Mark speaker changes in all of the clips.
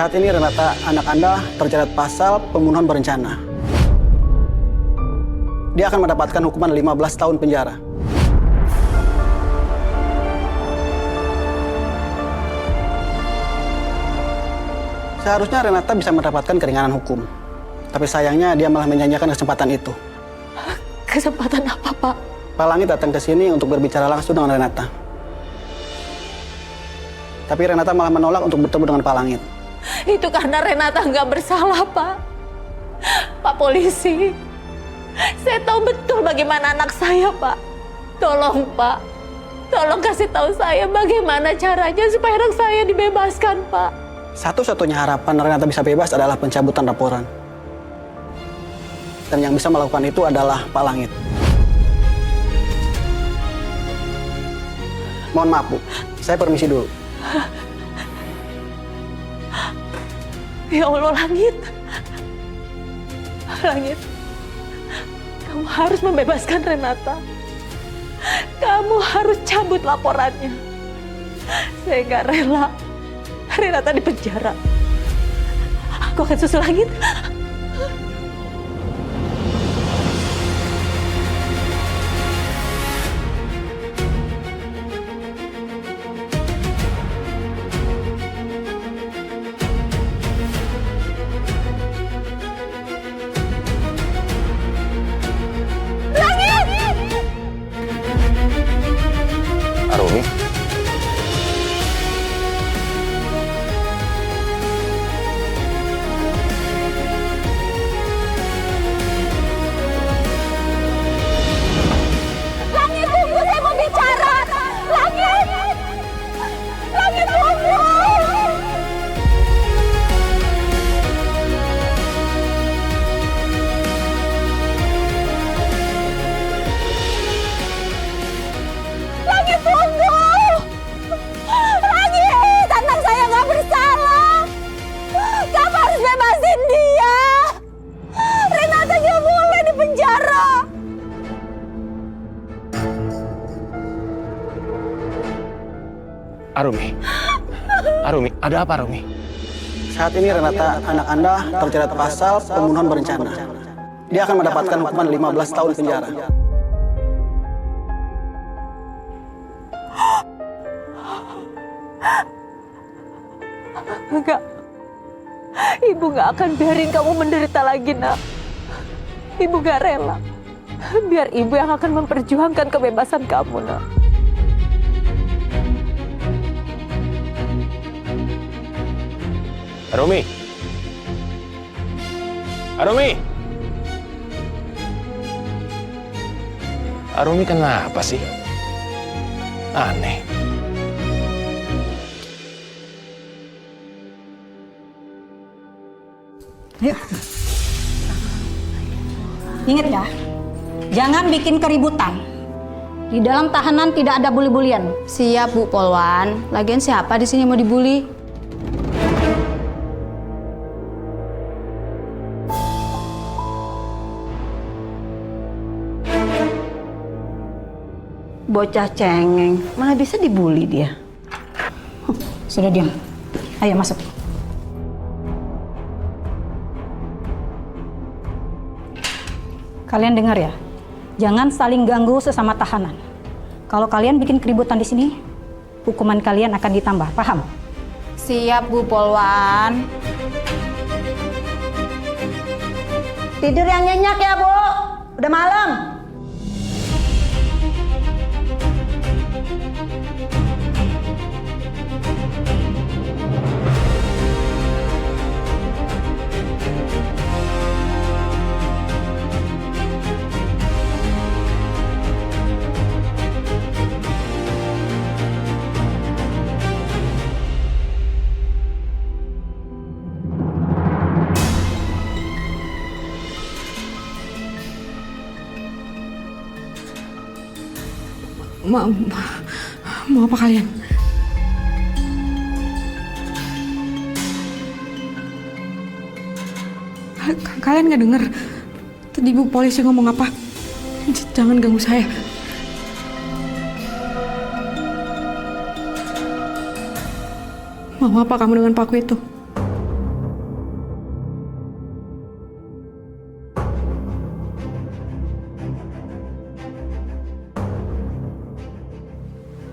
Speaker 1: Saat ini Renata, anak Anda terjerat pasal pembunuhan berencana. Dia akan mendapatkan hukuman 15 tahun penjara. Seharusnya Renata bisa mendapatkan keringanan hukum. Tapi sayangnya dia malah menyanyiakan kesempatan itu.
Speaker 2: Kesempatan apa, Pak?
Speaker 1: Pak Langit datang ke sini untuk berbicara langsung dengan Renata. Tapi Renata malah menolak untuk bertemu dengan Pak Langit.
Speaker 2: Itu karena Renata nggak bersalah, Pak. Pak polisi, saya tahu betul bagaimana anak saya, Pak. Tolong, Pak. Tolong kasih tahu saya bagaimana caranya supaya anak saya dibebaskan, Pak.
Speaker 1: Satu-satunya harapan Renata bisa bebas adalah pencabutan laporan. Dan yang bisa melakukan itu adalah Pak Langit. Mohon maaf, Bu. Saya permisi dulu.
Speaker 2: Ya Allah, Langit. Langit, kamu harus membebaskan Renata. Kamu harus cabut laporannya. Saya nggak rela Renata di penjara. Aku akan susul Langit.
Speaker 3: Arumi?
Speaker 2: Langit, tunggu, saya mau bicara. Langit! Langit, tunggu! Langit, tunggu! Langit, anak saya nggak bersalah. Kamu harus bebasin dia. Renata nggak boleh di penjara.
Speaker 3: Arumi, ada apa Arumi?
Speaker 1: Saat ini Renata, anak Anda terjerat pasal pembunuhan berencana. Dia akan mendapatkan hukuman 15 tahun penjara.
Speaker 2: Enggak. Ibu nggak akan biarin kamu menderita lagi, Nak. Ibu nggak rela. Biar ibu yang akan memperjuangkan kebebasan kamu, Nak.
Speaker 3: Arumi? Arumi? Arumi kenapa sih? Aneh.
Speaker 4: Yuk. Ingat ya, jangan bikin keributan. Di dalam tahanan tidak ada bully-bulian.
Speaker 5: Siap, Bu Polwan. Lagian siapa di sini mau dibully?
Speaker 4: Bocah cengeng, mana bisa dibully dia. Sudah diam. Ayo masuk. Kalian dengar ya, jangan saling ganggu sesama tahanan. Kalau kalian bikin keributan di sini, hukuman kalian akan ditambah, paham?
Speaker 5: Siap, Bu Polwan.
Speaker 4: Tidur yang nyenyak ya, Bu. Udah malam.
Speaker 6: Mau apa kalian? Kalian nggak dengar tadi Bu polisi ngomong apa? Jangan ganggu saya. Mau apa kamu dengan paku itu?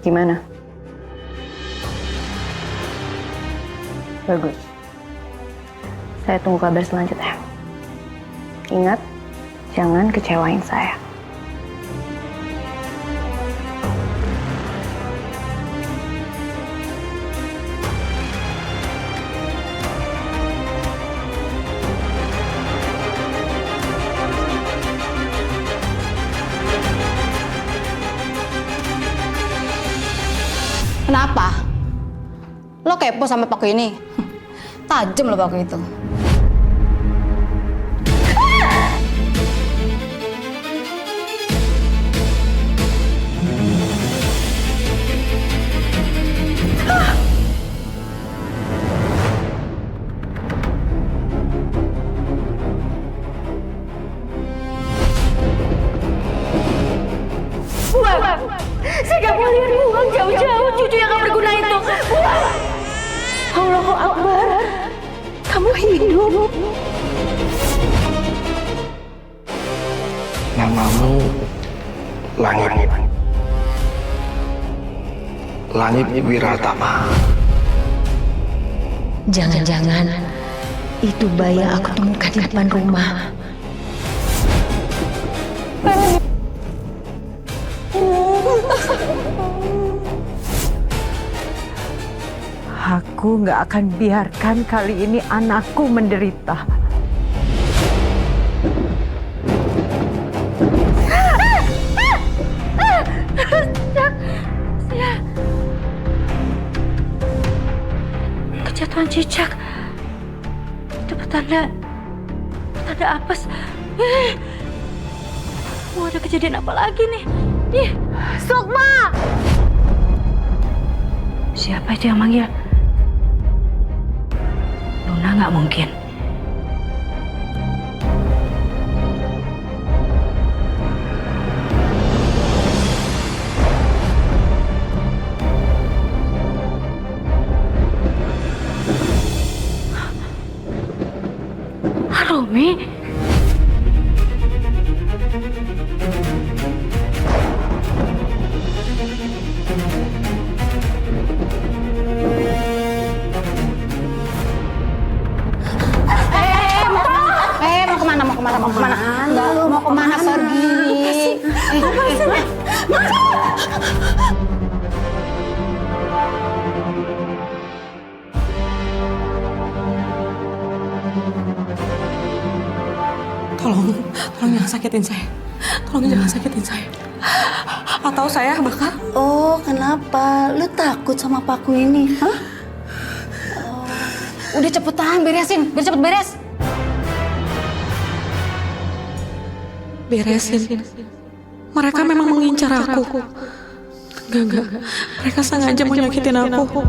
Speaker 7: Gimana? Bagus. Saya tunggu kabar selanjutnya. Ingat, jangan kecewain saya.
Speaker 5: Kenapa? Lo kepo sama paku ini? Tajam lo paku itu.
Speaker 2: Saya gak mau lihat buang jauh-jauh cucu yang gak berguna itu. Buang! Allahu Akbar. Kamu hidup.
Speaker 8: Namamu Langit. Langit Wiratama.
Speaker 9: Jangan-jangan itu bayi yang aku temukan di depan rumah.
Speaker 10: Aku nggak akan biarkan kali ini anakku menderita.
Speaker 2: Kejatuhan cicak. Itu petanda apes. Mau ada kejadian apa lagi nih? Ih, Sukma! Siapa itu yang manggil? Luna nggak mungkin. Romi?
Speaker 5: Mau kemana? Lalu mau kemana pergi?
Speaker 6: Tolong jangan sakitin saya. Tolong jangan sakitin saya. Atau saya bakal...
Speaker 5: Oh, kenapa? Lu takut sama paku ini? Hah? Udah cepetan beresin, biar cepet beres.
Speaker 6: Beresin. Mereka memang mengincar aku. Enggak. Mereka sengaja mau nyakitin aku.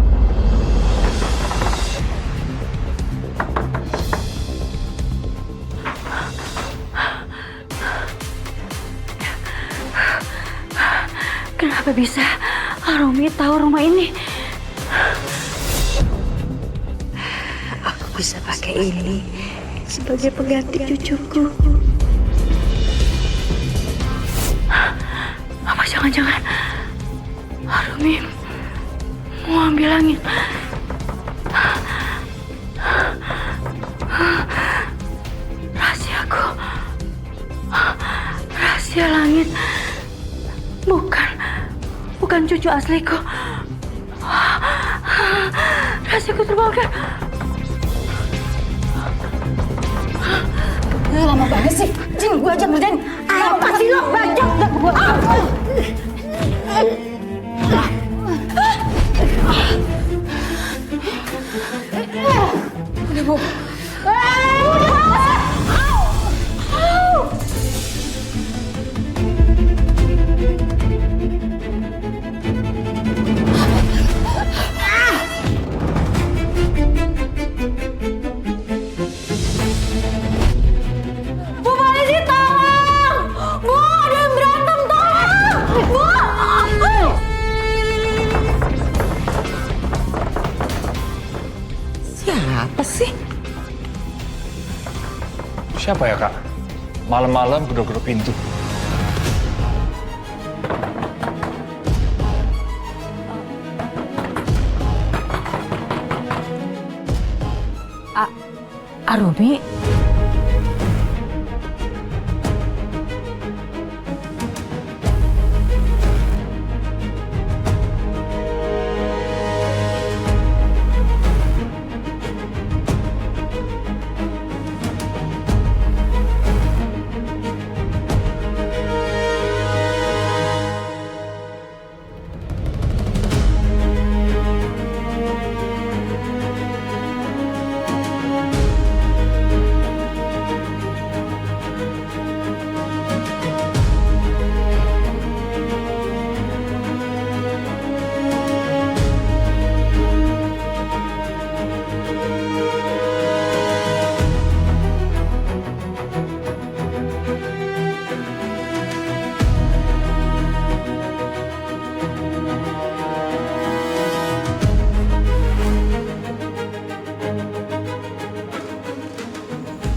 Speaker 2: Kenapa bisa Romi tahu rumah ini?
Speaker 9: Aku bisa pakai ini sebagai pengganti cucuku.
Speaker 2: Apa jangan-jangan Romi mau ambil langit? Rahasiaku, rahasia langit. Bukan cucu asliku. Rahasiaku terbongkar.
Speaker 5: Lama banget sih. Jin, gua aja ngerjain. Apa sih lo? Bajak dah gua.
Speaker 6: Udah, Bu.
Speaker 2: Bu polisi tolong! Bu ada yang berantem tolong! Bu!
Speaker 10: Siapa sih?
Speaker 3: Siapa ya, Kak? Malam-malam gedor-gedor pintu.
Speaker 9: Arumi?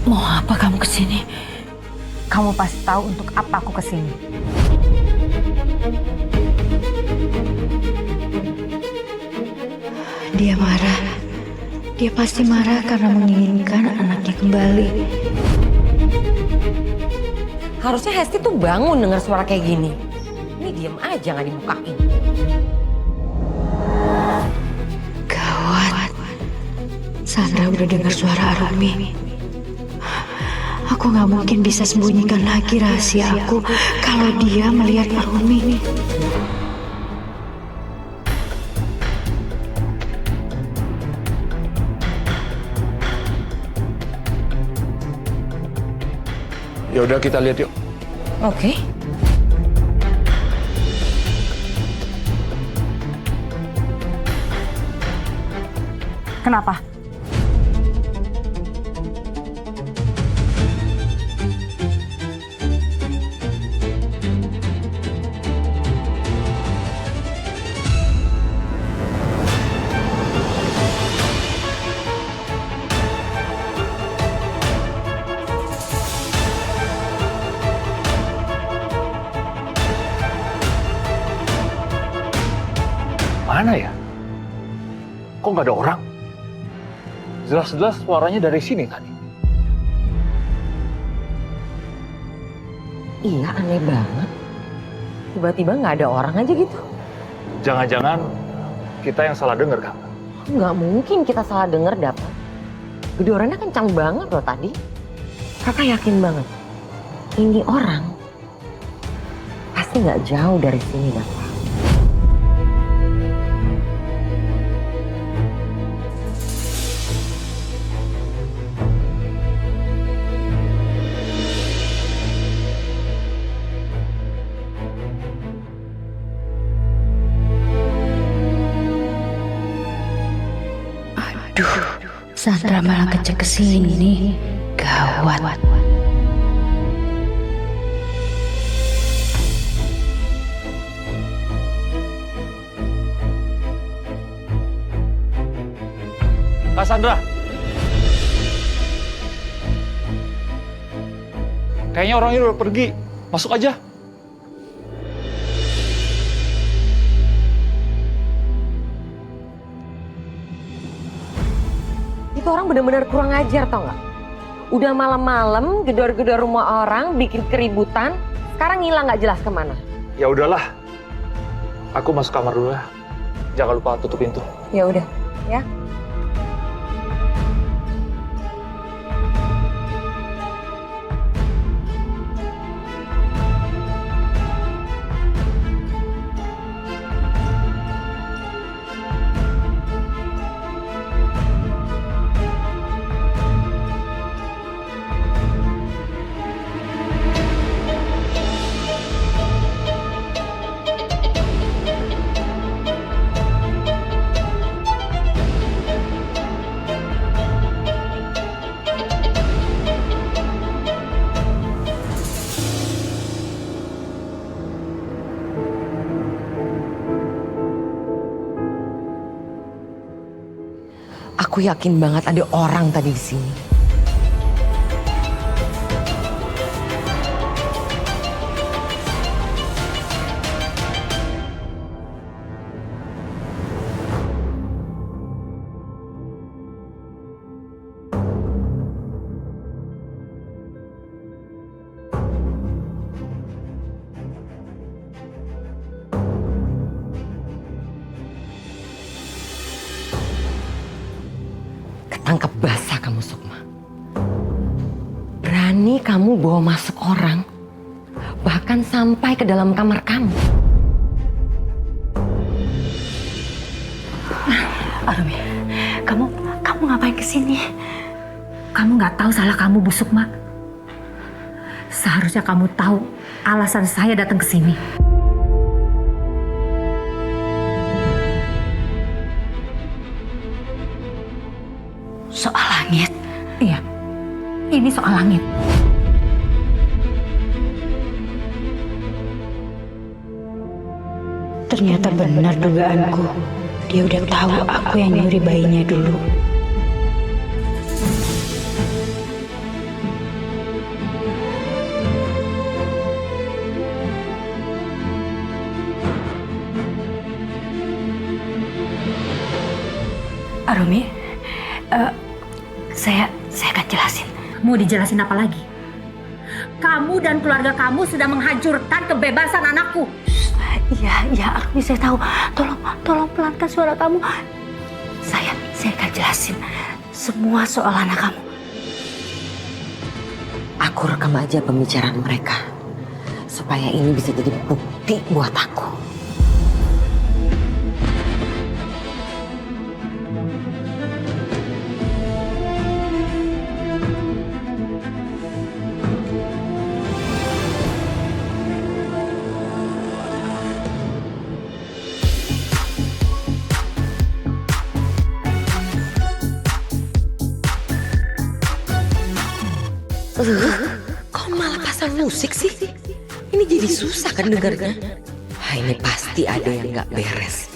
Speaker 9: Mau apa kamu kesini? Kamu pasti tahu untuk apa aku kesini.
Speaker 11: Dia marah. Dia pasti marah karena menginginkan anaknya kembali.
Speaker 12: Harusnya Hesti tuh bangun dengar suara kayak gini. Ini diem aja nggak dibukain.
Speaker 11: Gawat. Sandra udah dengar suara Arumi. Aku nggak mungkin bisa sembunyikan lagi rahasia aku kalau dia melihat Arumi.
Speaker 8: Ya udah kita lihat yuk.
Speaker 12: Oke.
Speaker 9: Kenapa?
Speaker 3: Mana ya? Kok nggak ada orang? Jelas-jelas suaranya dari sini tadi.
Speaker 12: Iya, aneh banget. Tiba-tiba nggak ada orang aja gitu.
Speaker 3: Jangan-jangan kita yang salah dengar, Kak?
Speaker 12: Nggak mungkin kita salah dengar, dapat. Gedorannya kencang banget loh tadi. Kakak yakin banget. Ini orang pasti nggak jauh dari sini, dapat.
Speaker 11: Aduh, Sandra malah kecek ke sini. Gawat.
Speaker 3: Kak Sandra. Kayaknya orang ini udah pergi. Masuk aja.
Speaker 12: Itu orang benar-benar kurang ajar, tau nggak? Udah malam-malam gedor-gedor rumah orang, bikin keributan. Sekarang ngilang nggak jelas kemana.
Speaker 3: Ya udahlah. Aku masuk kamar dulu ya. Jangan lupa tutup pintu.
Speaker 12: Ya udah, ya. Aku yakin banget ada orang tadi di sini. kamu bawa masuk orang, bahkan sampai ke dalam kamar kamu.
Speaker 11: Arumi, kamu ngapain kesini? Kamu nggak tahu salah kamu, Bu Sukma. Seharusnya kamu tahu alasan saya datang ke sini. Soal langit? Iya, ini soal langit. Ternyata benar dugaanku. Dia udah tahu aku yang nyuri bayinya dulu. Arumi, saya akan jelasin. Mau dijelasin apa lagi? Kamu dan keluarga kamu sudah menghancurkan kebebasan anakku. Iya, Arumi, saya tahu. Tolong pelankan suara kamu. Saya akan jelasin semua soal anak kamu.
Speaker 12: Aku rekam aja pembicaraan mereka, supaya ini bisa jadi bukti buat aku. Kok malah pasang musik sih? Ini jadi susah kan dengarnya. Ini pasti ada yang nggak beres.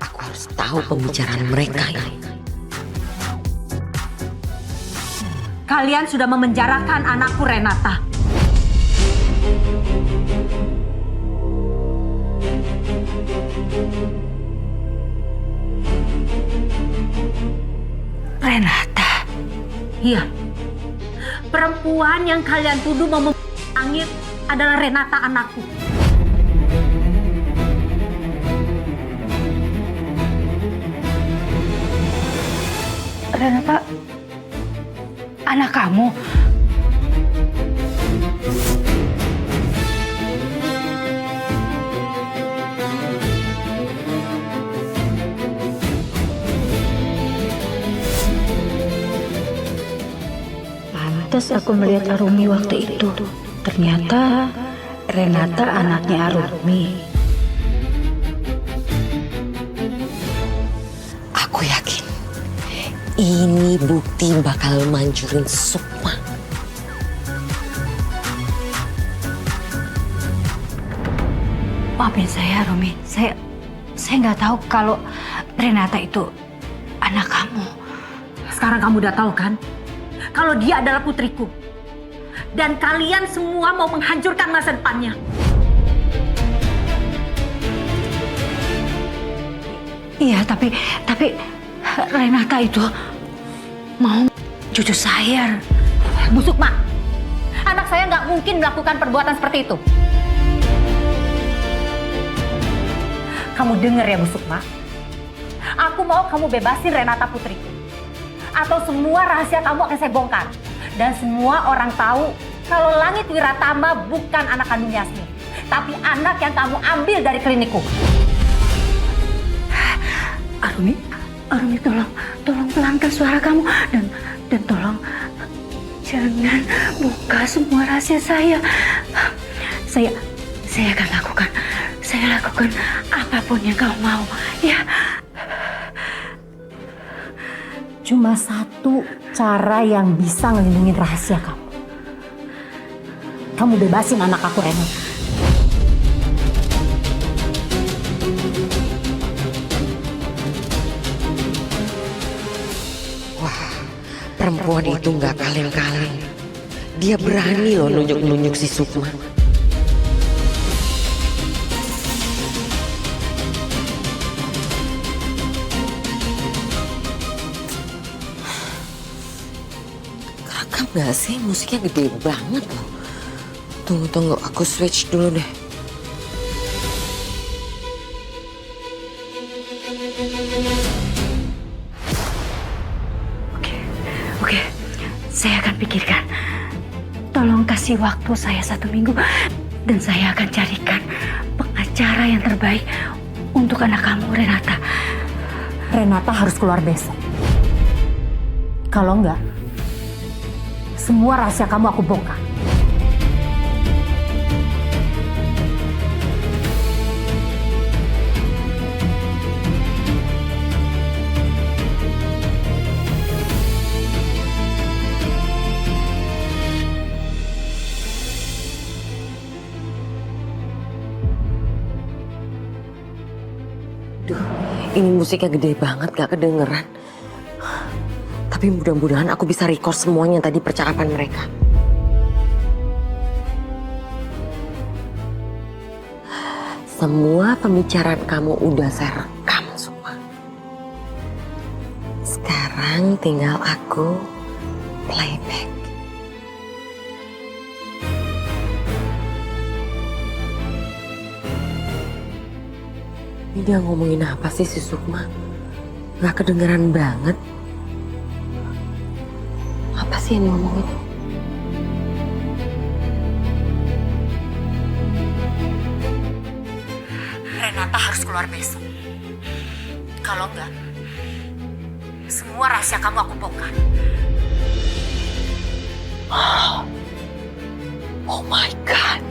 Speaker 12: Aku harus tahu pembicaraan mereka ini.
Speaker 11: Kalian sudah memenjarakan anakku Renata. Renata? Iya. Perempuan yang kalian tuduh mau langit adalah Renata anakku. Renata, anak kamu? Pantas aku melihat Arumi waktu itu. Ternyata Renata anaknya Arumi.
Speaker 12: Aku yakin ini bukti bakal mancurin Sukma.
Speaker 11: Maafin saya, Arumi. Saya nggak tahu kalau Renata itu anak kamu. Sekarang kamu udah tahu kan? Kalau dia adalah putriku. Dan kalian semua mau menghancurkan masa depannya. Iya, tapi Renata itu mau cucu saya. Bu Sukma, anak saya nggak mungkin melakukan perbuatan seperti itu. Kamu dengar ya, Bu Sukma? Aku mau kamu bebasin Renata putriku. Atau semua rahasia kamu akan saya bongkar. Dan semua orang tahu kalau Langit Wiratama bukan anak kandung Yasmin. Tapi anak yang kamu ambil dari klinikku. Arumi, tolong pelankan suara kamu. Dan tolong jangan buka semua rahasia saya. Saya akan lakukan. Saya lakukan apapun yang kau mau. Ya. Cuma satu cara yang bisa ngelindungin rahasia kamu. Kamu bebasin anak aku, Renata.
Speaker 12: Wah, perempuan itu nggak kaleng-kaleng. Dia berani loh nunjuk-nunjuk si Sukma. Gak sih, musiknya gede banget loh. Tunggu, aku switch dulu deh.
Speaker 11: Oke, saya akan pikirkan.
Speaker 9: tolong kasih waktu saya 1 minggu dan saya akan carikan pengacara yang terbaik untuk anak kamu, Renata.
Speaker 11: Renata harus keluar besok. Kalau enggak, semua rahasia kamu aku bongkar.
Speaker 12: Ini musiknya gede banget, gak kedengeran. Tapi mudah-mudahan aku bisa record semuanya tadi percakapan mereka. Semua pembicaraan kamu udah saya rekam semua. Sekarang tinggal aku playback. Ini dia ngomongin apa sih si Sukma? Gak kedengeran banget. Apa sih yang ngomongin?
Speaker 11: Renata harus keluar besok. Kalau enggak, semua rahasia kamu aku bongkar.
Speaker 12: Oh my God.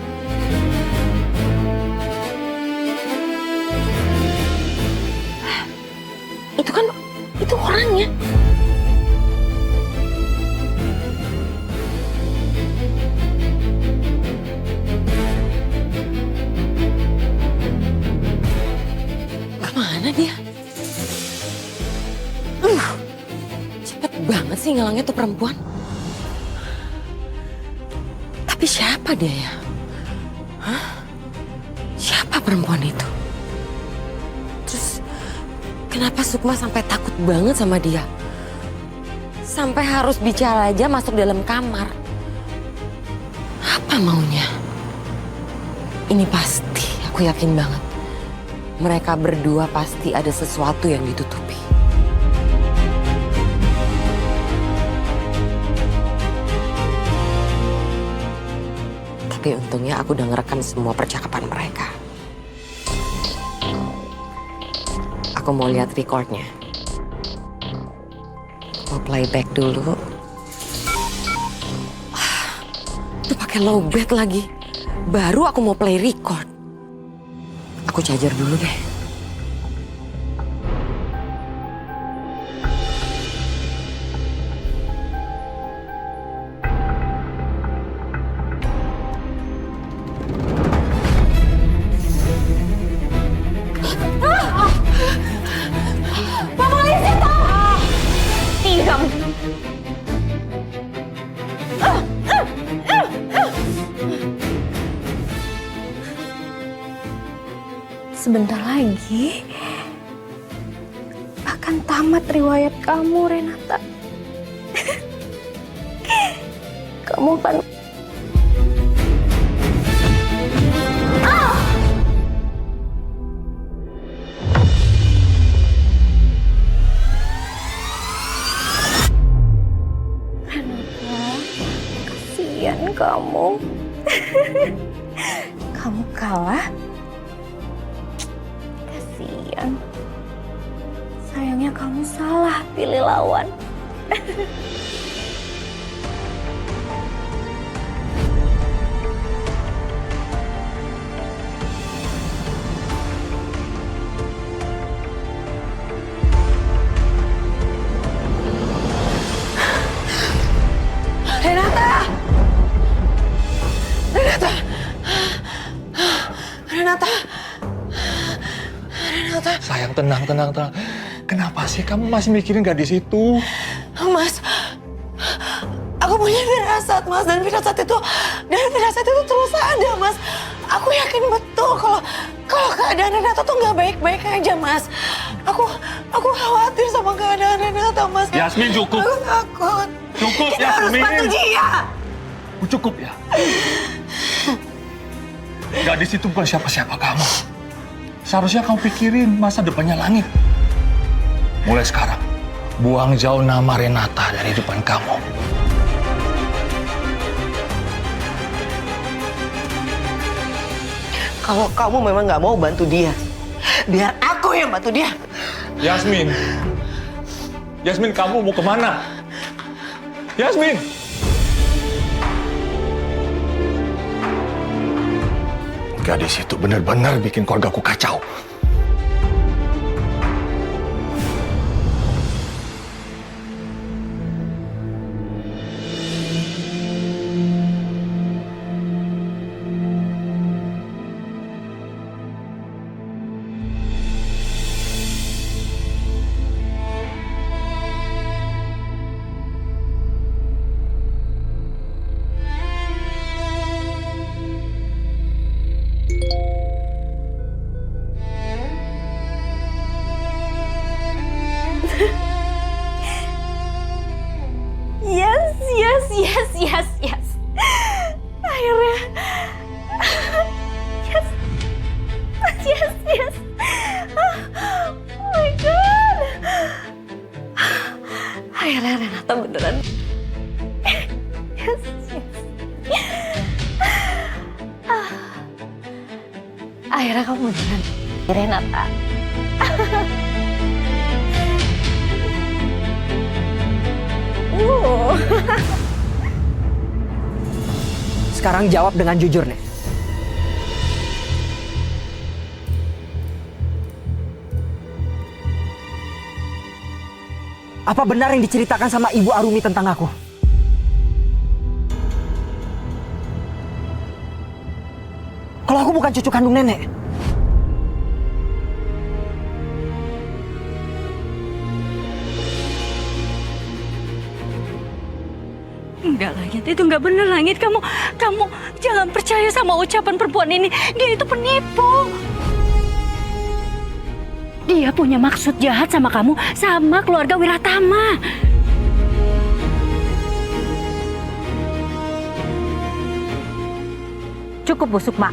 Speaker 12: Itu orangnya. Kemana dia? Cepet banget sih ngelangnya tuh perempuan. Tapi siapa dia ya? Hah? Siapa perempuan itu? Terus kenapa Sukma sampai takut banget sama dia? Sampai harus bicara aja masuk dalam kamar. Apa maunya? Ini pasti, aku yakin banget. Mereka berdua pasti ada sesuatu yang ditutupi. Tapi untungnya aku udah ngerekam semua percakapan mereka. Aku mau lihat recordnya. Mau playback dulu. Itu pakai lowbat lagi. Baru aku mau play record. Aku charger dulu deh.
Speaker 9: Sebentar lagi akan tamat riwayat kamu, Renata. Kamu akan... Renata, kasihan kamu. Kamu kalah. Sayangnya kamu salah pilih lawan.
Speaker 12: Renata! Renata! Renata! Renata!
Speaker 8: Sayang, tenang. Kenapa sih kamu masih mikirin gadis itu?
Speaker 12: Mas, aku punya firasat, Mas, dan firasat itu terus ada, Mas. Aku yakin betul kalau keadaan Renata tuh nggak baik-baik aja, Mas. Aku khawatir sama keadaan Renata, Mas.
Speaker 8: Yasmin, cukup.
Speaker 12: Aku takut.
Speaker 8: Cukup,
Speaker 12: Kita harus
Speaker 8: Yasmin.
Speaker 12: bantu dia.
Speaker 8: Cukup ya. Gadis itu bukan siapa-siapa kamu. Seharusnya kamu pikirin masa depannya Langit. Mulai sekarang, buang jauh nama Renata dari depan kamu.
Speaker 12: Kalau kamu memang nggak mau bantu dia, biar aku yang bantu dia.
Speaker 8: Yasmin. Yasmin, kamu mau kemana? Yasmin! Gadis itu benar-benar bikin keluargaku kacau.
Speaker 2: Yes. Akhirnya. Yes. Oh my God. Akhirnya Renata beneran. Yes. Akhirnya kamu beneran Renata.
Speaker 13: Sekarang jawab dengan jujur, Nek. Apa benar yang diceritakan sama Ibu Arumi tentang aku? Kalau aku bukan cucu kandung Nenek.
Speaker 9: Enggak, Langit. Itu enggak benar, Langit. Kamu jangan percaya sama ucapan perempuan ini. Dia itu penipu. Dia punya maksud jahat sama kamu, sama keluarga Wiratama.
Speaker 11: Cukup, Bu Sukma.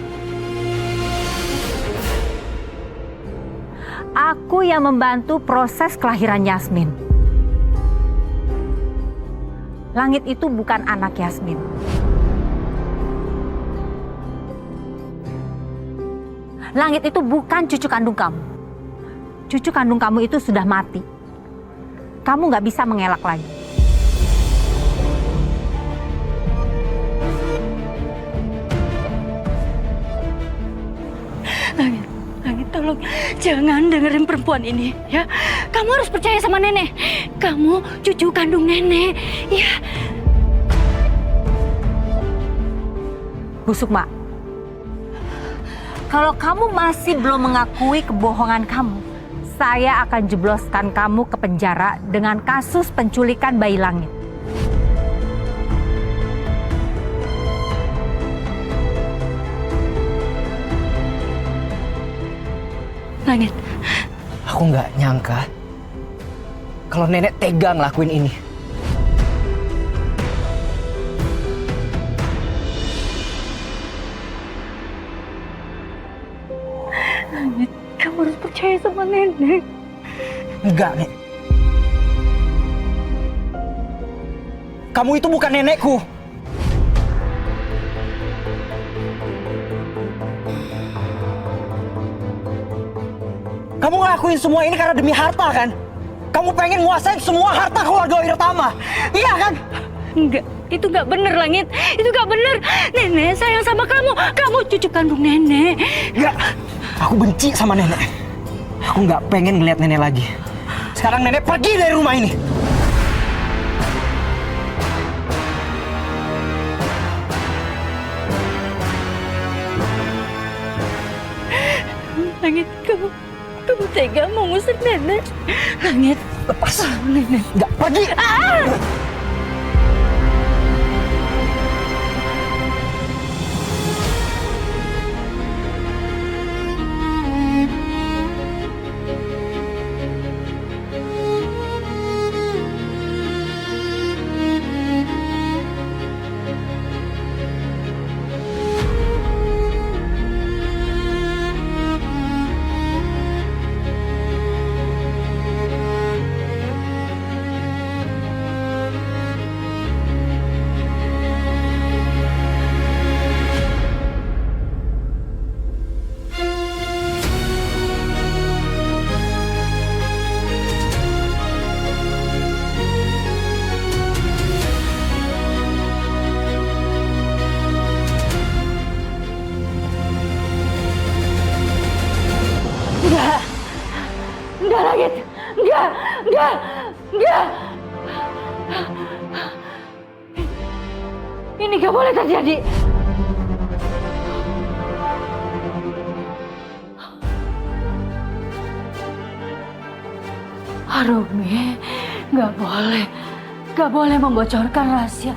Speaker 11: Aku yang membantu proses kelahiran Yasmin. Langit itu bukan anak Yasmin. Langit itu bukan cucu kandung kamu. Cucu kandung kamu itu sudah mati. Kamu nggak bisa mengelak lagi.
Speaker 9: Langit, tolong jangan dengerin perempuan ini, ya. Kamu harus percaya sama Nenek. Kamu cucu kandung Nenek, ya.
Speaker 11: Bu Sukma, kalau kamu masih belum mengakui kebohongan kamu, saya akan jebloskan kamu ke penjara dengan kasus penculikan bayi Langit.
Speaker 9: Langit.
Speaker 13: Aku nggak nyangka kalau Nenek tega ngelakuin ini.
Speaker 9: Langit, kamu harus percaya sama Nenek.
Speaker 13: Enggak, Nek. Kamu itu bukan nenekku. Kamu ngelakuin semua ini karena demi harta, kan? Kamu pengen nguasain semua harta keluarga Wiratama. Iya, kan?
Speaker 9: Enggak, itu enggak bener, Langit. Itu enggak bener. Nenek sayang sama kamu. Kamu cucu kandung Nenek.
Speaker 13: Enggak. Aku benci sama Nenek. Aku nggak pengen ngeliat Nenek lagi. Sekarang Nenek pergi dari rumah ini.
Speaker 9: Langit, kamu tega mau ngusir Nenek. Langit,
Speaker 13: lepas
Speaker 9: Nenek.
Speaker 13: Nggak, pergi.
Speaker 9: Enggak. Ini gak boleh terjadi. Arumi, gak boleh membocorkan rahasia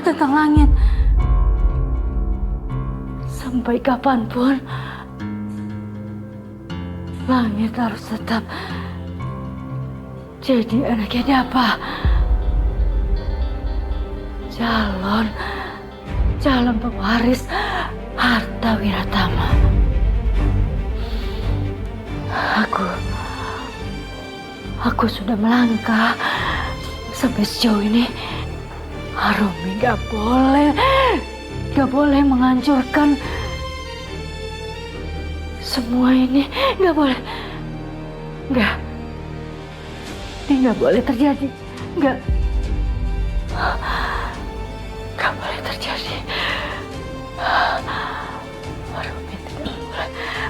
Speaker 9: tentang langit. Sampai kapanpun, langit harus tetap jadi anaknya Dapa. Calon pewaris harta Wiratama. Aku sudah melangkah sampai sejauh ini. Arumi gak boleh menghancurkan semua ini. Gak boleh. Ini gak boleh terjadi. Gak boleh terjadi.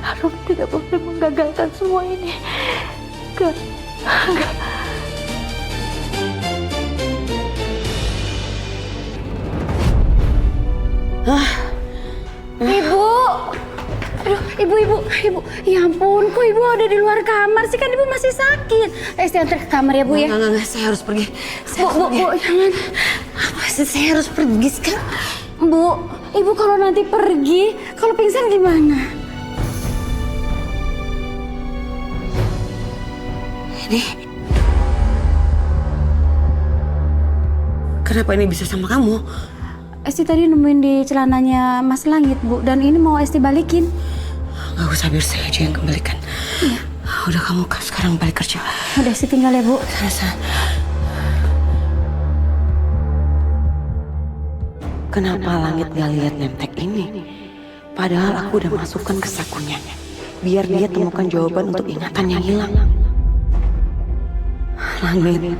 Speaker 9: Arumi tidak boleh menggagalkan semua ini. Gak. Ibu. Aduh, ibu. Ya ampun, kok ibu ada di luar kamar sih? Kan ibu masih sakit. Saya antar ke kamar ya, Bu ya.
Speaker 12: Enggak, saya harus pergi.
Speaker 9: Bu, jangan. Apa sih, saya harus pergi sekarang. Bu, ibu kalau nanti pergi, kalau pingsan gimana?
Speaker 12: Ini kenapa ini bisa sama kamu?
Speaker 9: Esti tadi nemuin di celananya Mas Langit, Bu. Dan ini mau Esti balikin.
Speaker 12: Gak usah, biar saya aja yang kembalikan.
Speaker 9: Iya.
Speaker 12: Udah, kamu sekarang balik kerja.
Speaker 9: Udah, Esti tinggal ya, Bu.
Speaker 12: Sana. Kenapa Langit gak lihat nemtek ini? Padahal aku udah masukkan ke sakunya. Biar dia temukan jawaban untuk ingatan yang hilang. Langit,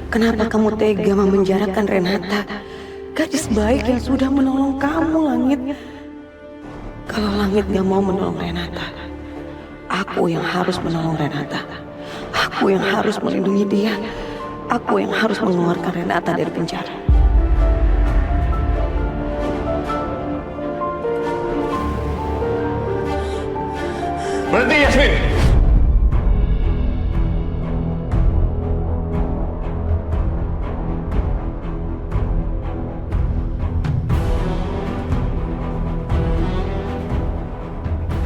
Speaker 12: kenapa kamu tega memenjarakan Renata? Gadis baik yang sudah menolong kamu, Langit. Kalau Langit gak mau menolong Renata, aku yang harus menolong Renata. Aku yang harus melindungi dia. Aku yang harus mengeluarkan Renata dari penjara.
Speaker 8: Berhenti, Yasmin!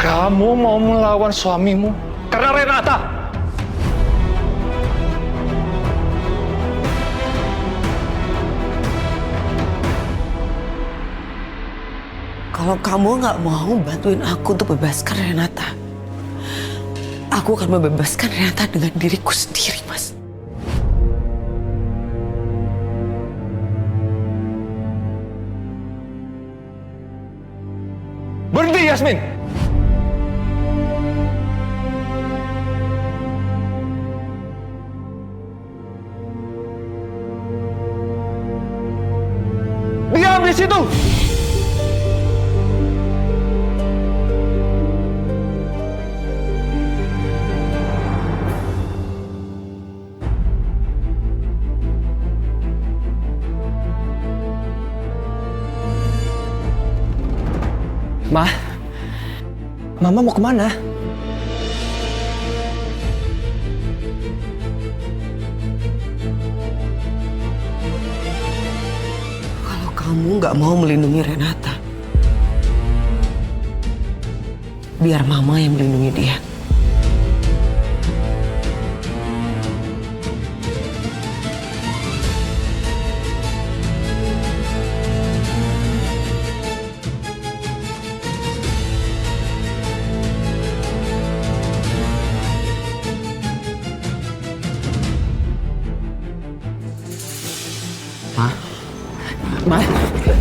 Speaker 8: Kamu mau melawan suamimu karena Renata?
Speaker 12: Kalau kamu nggak mau bantuin aku untuk bebaskan Renata, aku akan membebaskan Renata dengan diriku sendiri, Mas.
Speaker 8: Berhenti, Yasmin! Diam di situ!
Speaker 13: Mama mau kemana?
Speaker 12: Kalau kamu nggak mau melindungi Renata, biar Mama yang melindungi dia.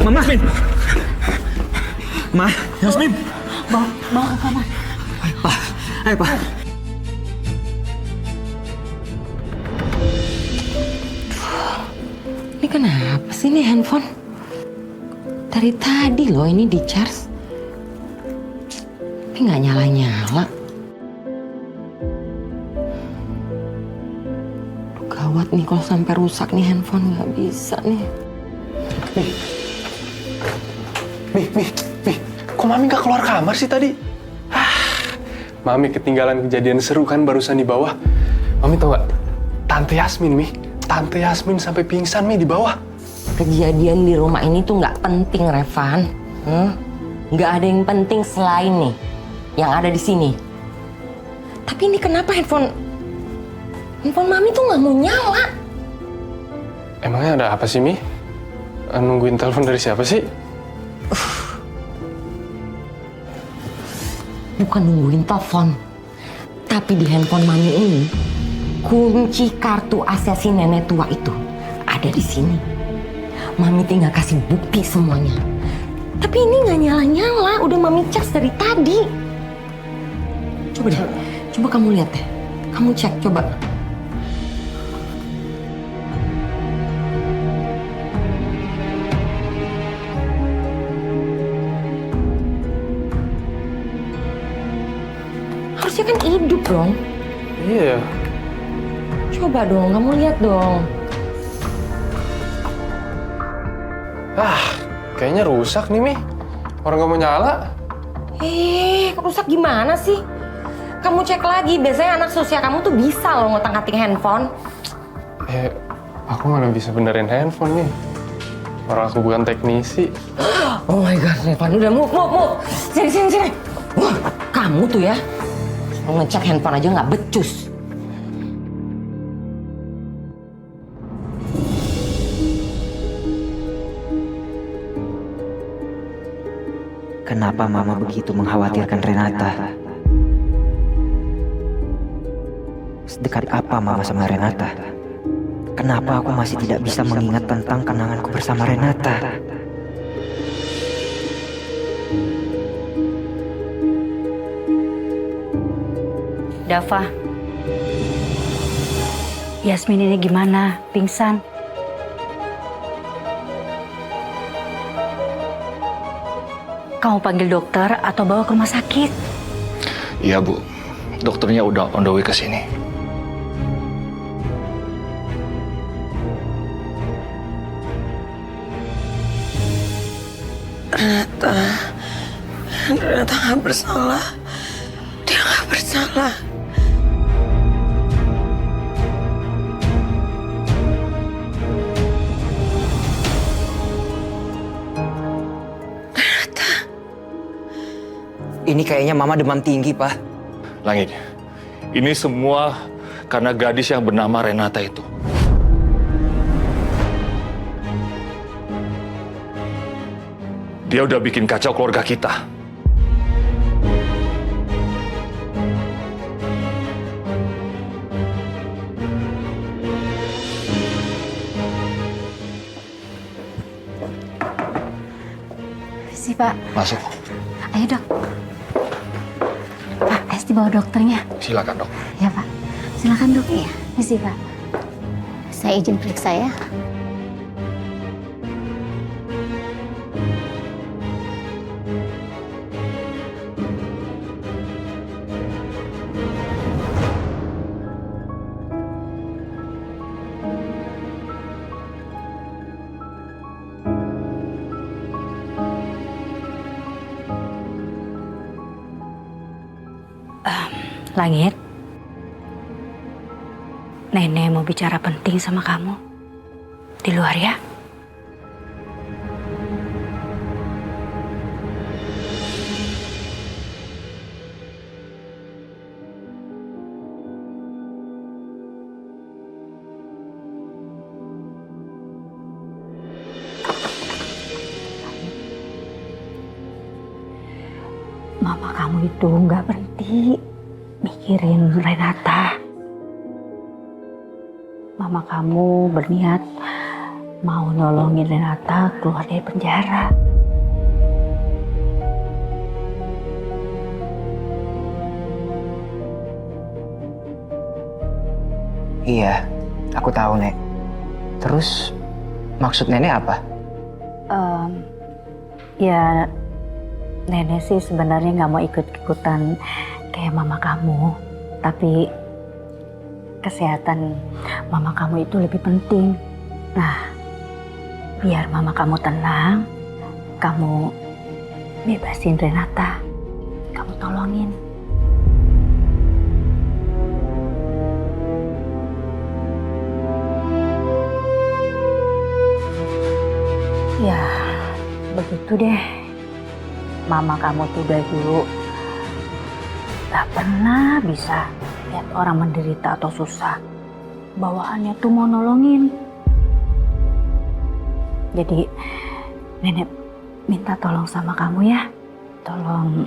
Speaker 13: Mama, Yasmin. Yasmin.
Speaker 9: Bawa ke kamar.
Speaker 13: Ayo, Pak.
Speaker 12: Ini kenapa sih ini handphone? Dari tadi loh ini di charge. Tapi nggak nyala-nyala. nih kalau sampai rusak nih handphone, nggak bisa nih.
Speaker 14: Mi, kok Mami nggak keluar kamar sih tadi? Mami ketinggalan kejadian seru kan barusan di bawah. Mami tau nggak? Tante Yasmin sampai pingsan Mi di bawah.
Speaker 12: Kejadian di rumah ini tuh nggak penting, Revan. Nggak ada yang penting selain nih yang ada di sini. Tapi ini kenapa handphone Mami tuh nggak mau nyala?
Speaker 14: Emangnya ada apa sih Mi? Nungguin telepon dari siapa sih?
Speaker 12: Bukan nungguin telepon, tapi di handphone Mami ini kunci kartu AC si nenek tua itu ada di sini. Mami tinggal kasih bukti semuanya. Tapi ini nggak nyala-nyala, udah Mami cas dari tadi. Coba kamu lihat deh, kamu cek coba. Harusnya kan hidup dong.
Speaker 14: Iya.
Speaker 12: Coba dong, kamu lihat dong.
Speaker 14: Kayaknya rusak nih, Mi. Orang nggak mau nyala.
Speaker 12: Rusak gimana sih? Kamu cek lagi, biasanya anak seusia kamu tuh bisa loh ngotak-ngatik handphone.
Speaker 14: Aku mana bisa benerin handphone nih. Orang aku bukan teknisi.
Speaker 12: Oh my God, Revan, udah move. Sini. Wah, kamu tuh ya, mau ngecek handphone aja nggak becus.
Speaker 13: Kenapa Mama begitu mengkhawatirkan Renata? Sedekat apa Mama sama Renata? Kenapa aku masih tidak bisa mengingat tentang kenanganku bersama Renata?
Speaker 9: Dava, Yasmin ini gimana? Pingsan? Kamu panggil dokter atau bawa ke rumah sakit?
Speaker 8: Iya, Bu. Dokternya udah on the way ke sini.
Speaker 6: Renata nggak bersalah. Dia nggak bersalah.
Speaker 13: Ini kayaknya Mama demam tinggi, Pak.
Speaker 8: Langit, ini semua karena gadis yang bernama Renata itu. Dia udah bikin kacau keluarga kita.
Speaker 5: Sih, Pak.
Speaker 8: Masuk.
Speaker 5: Ayo, Dok. Pak, Esti bawa dokternya.
Speaker 8: Silakan, Dok.
Speaker 5: Ya, Pak. Silakan, Dok. Iya. Misi, Pak. Saya izin periksa ya.
Speaker 9: Langit, Nenek mau bicara penting sama kamu. Di luar ya. Mama kamu itu nggak berhenti mikirin Renata. Mama kamu berniat mau nolongin Renata keluar dari penjara.
Speaker 13: Iya, aku tahu, Nek. Terus maksud Nenek apa?
Speaker 9: Ya, Nenek sih sebenarnya nggak mau ikut-ikutan kayak mama kamu, tapi kesehatan mama kamu itu lebih penting. Nah, biar mama kamu tenang, kamu bebasin Renata. Kamu tolongin. Ya, begitu deh. Mama kamu tuh dari dulu gak pernah bisa lihat orang menderita atau susah. Bawaannya tuh mau nolongin. Jadi, nenek minta tolong sama kamu ya. Tolong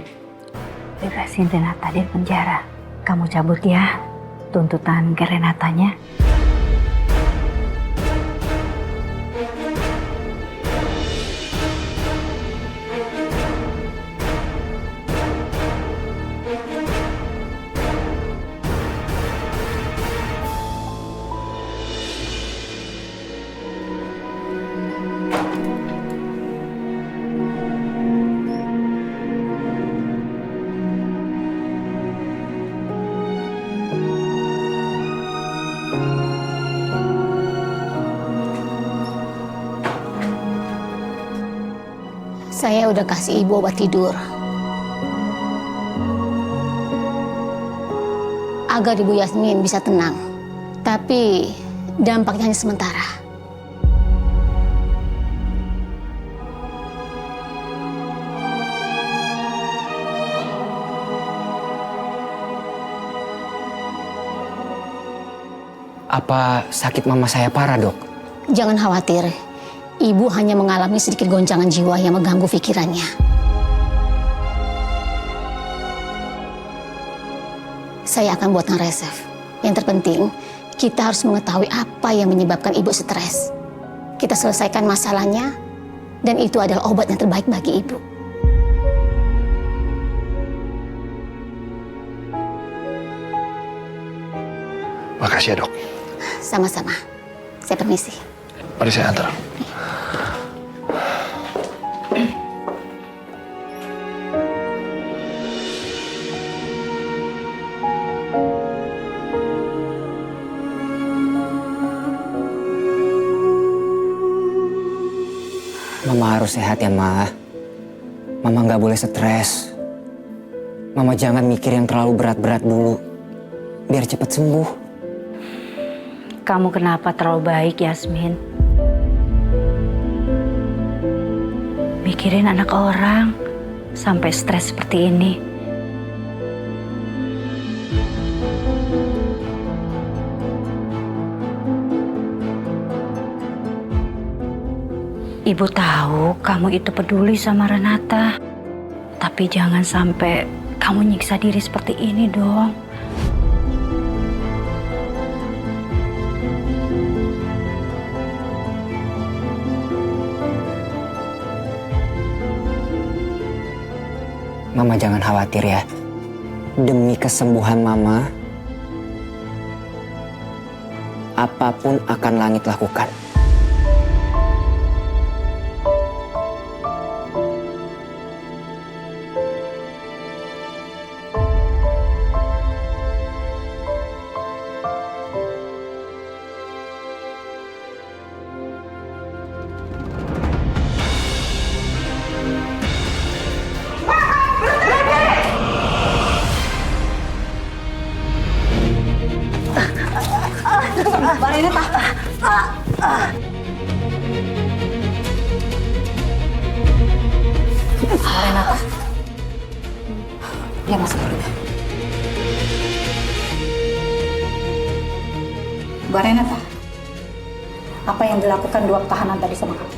Speaker 9: bebasin Renata dari penjara. Kamu cabut ya tuntutan ke Renatanya.
Speaker 5: Saya udah kasih ibu obat tidur. Agar ibu Yasmin bisa tenang. Tapi dampaknya hanya sementara.
Speaker 13: Apa sakit mama saya parah, Dok?
Speaker 5: Jangan khawatir. Ibu hanya mengalami sedikit goncangan jiwa yang mengganggu pikirannya. Saya akan buatkan resep. Yang terpenting, kita harus mengetahui apa yang menyebabkan ibu stres. Kita selesaikan masalahnya, dan itu adalah obat yang terbaik bagi ibu.
Speaker 14: Makasih ya, Dok.
Speaker 5: Sama-sama. Saya permisi.
Speaker 14: Mari saya antar.
Speaker 13: Mama harus sehat ya, Ma. Mama nggak boleh stres. Mama jangan mikir yang terlalu berat-berat dulu. Biar cepat sembuh.
Speaker 9: Kamu kenapa terlalu baik, Yasmin? Mikirin anak orang sampai stres seperti ini. Ibu tahu kamu itu peduli sama Renata. Tapi jangan sampai kamu nyiksa diri seperti ini dong.
Speaker 13: Mama jangan khawatir ya. Demi kesembuhan Mama, apapun akan langit lakukan.
Speaker 4: Mbak Renata.
Speaker 5: Renata. Dia masuk dulu.
Speaker 4: Mbak Renata, apa yang dilakukan dua tahanan tadi sama kamu?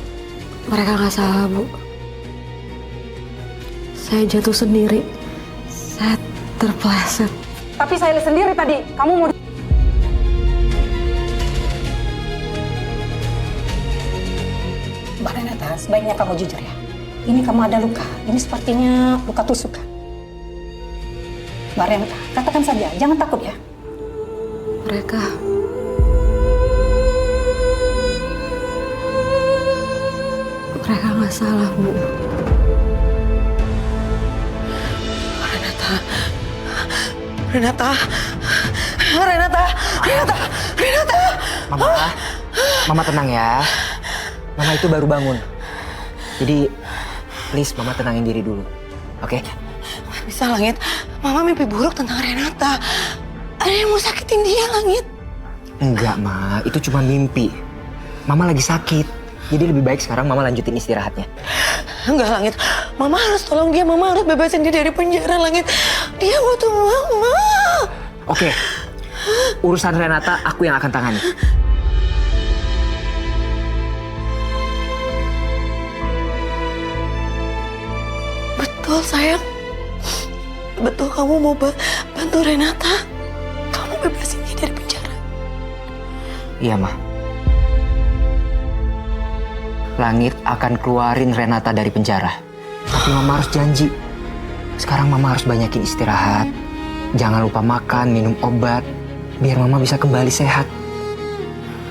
Speaker 6: Mereka nggak salah, Bu. Saya jatuh sendiri. Saya terpeleset.
Speaker 4: Tapi saya lihat sendiri tadi, kamu mau... Mbak Renata, sebaiknya kamu jujur ya. Ini kamu ada luka. Ini sepertinya luka tusukan. Mbak Renata, katakan saja, jangan takut ya.
Speaker 6: Mereka nggak salah, Bu.
Speaker 13: Renata. Mama tenang ya. Mama itu baru bangun. Jadi, please Mama tenangin diri dulu. Oke?
Speaker 6: Bisa Langit, Mama mimpi buruk tentang Renata. Ada yang mau sakitin dia, Langit.
Speaker 13: Enggak, Ma. Itu cuma mimpi. Mama lagi sakit. Jadi lebih baik sekarang Mama lanjutin istirahatnya.
Speaker 6: Enggak, Langit. Mama harus tolong dia. Mama harus bebasin dia dari penjara, Langit. Dia butuh Mama.
Speaker 13: Oke. Urusan Renata aku yang akan tangani.
Speaker 6: Betul, sayang. Betul kamu mau bantu Renata. Kamu bebasin dia dari penjara.
Speaker 13: Iya, Ma. Langit akan keluarin Renata dari penjara. Tapi Mama harus janji. Sekarang Mama harus banyakin istirahat. Jangan lupa makan, minum obat. Biar Mama bisa kembali sehat.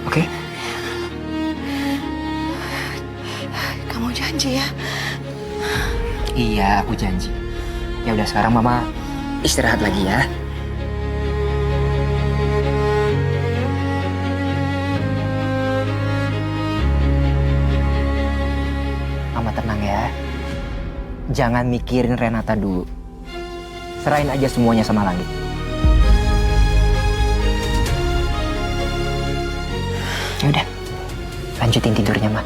Speaker 13: Oke?
Speaker 6: Kamu janji ya?
Speaker 13: Iya, aku janji. Ya udah sekarang Mama istirahat lagi ya. Mama tenang ya. Jangan mikirin Renata dulu. Serahin aja semuanya sama Langit. Ya udah, lanjutin tidurnya, Ma.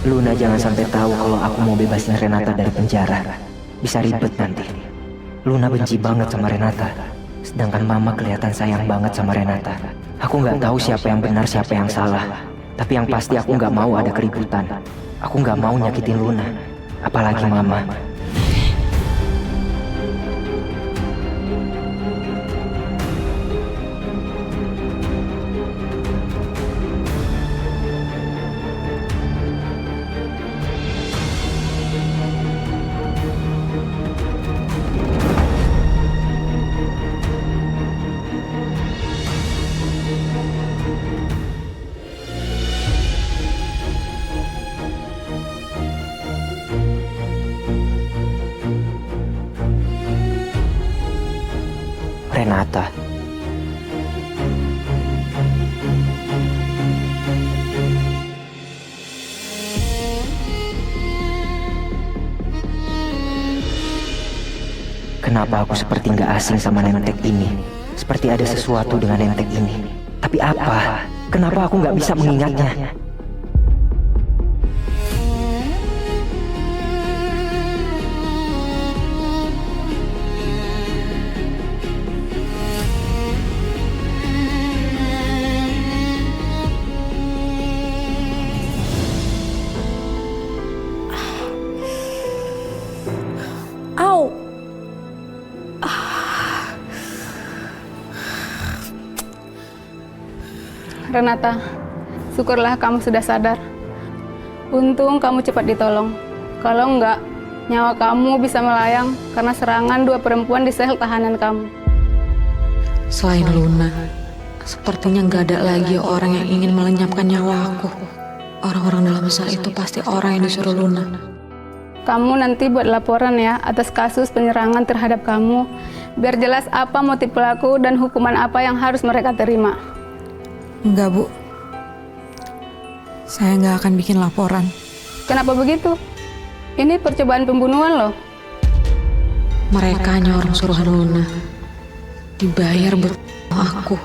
Speaker 13: Luna jangan sampai tahu kalau aku mau bebasin Renata dari penjara. Bisa ribet nanti. Luna benci banget sama Renata. Sedangkan Mama kelihatan sayang banget sama Renata. Aku nggak tahu siapa yang benar, siapa yang salah. Tapi yang pasti aku nggak mau ada keributan. Aku nggak mau nyakitin Luna. Apalagi Mama. Renata. Kenapa aku seperti nggak asing sama nentek ini? Seperti ada sesuatu dengan nentek ini. Tapi apa? Kenapa aku nggak bisa mengingatnya?
Speaker 15: Renata, syukurlah kamu sudah sadar. Untung kamu cepat ditolong. Kalau enggak, nyawa kamu bisa melayang karena serangan dua perempuan di sel tahanan kamu.
Speaker 6: Selain Luna, sepertinya nggak ada lagi orang yang ingin melenyapkan nyawa aku. Orang-orang dalam sel itu pasti orang yang disuruh Luna.
Speaker 15: Kamu nanti buat laporan ya atas kasus penyerangan terhadap kamu, biar jelas apa motif pelaku dan hukuman apa yang harus mereka terima.
Speaker 6: Enggak, Bu. Saya nggak akan bikin laporan.
Speaker 15: Kenapa begitu? Ini percobaan pembunuhan loh.
Speaker 6: Mereka hanya orang suruhan Luna. Dibayar buat aku.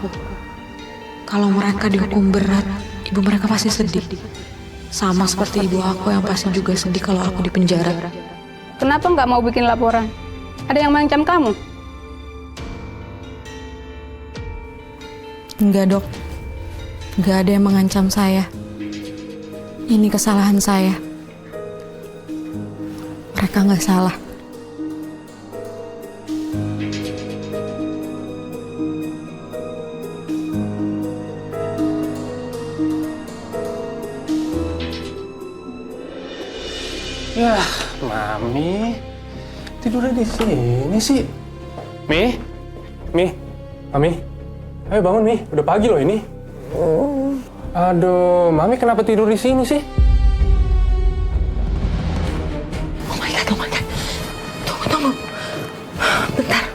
Speaker 6: Kalau mereka dihukum berat, ibu mereka pasti sedih. Sama seperti ibu aku yang pasti juga sedih kalau aku di penjara.
Speaker 15: Kenapa nggak mau bikin laporan? Ada yang mengancam kamu?
Speaker 6: Enggak, Dok. Enggak ada yang mengancam saya. Ini kesalahan saya. Mereka nggak salah.
Speaker 14: Lah, Mami tidurnya di sini sih. Mi, Mami, ayo bangun Mi, udah pagi loh ini. Aduh, Mami kenapa tidur di sini sih?
Speaker 12: Oh my god. Tunggu. Bentar.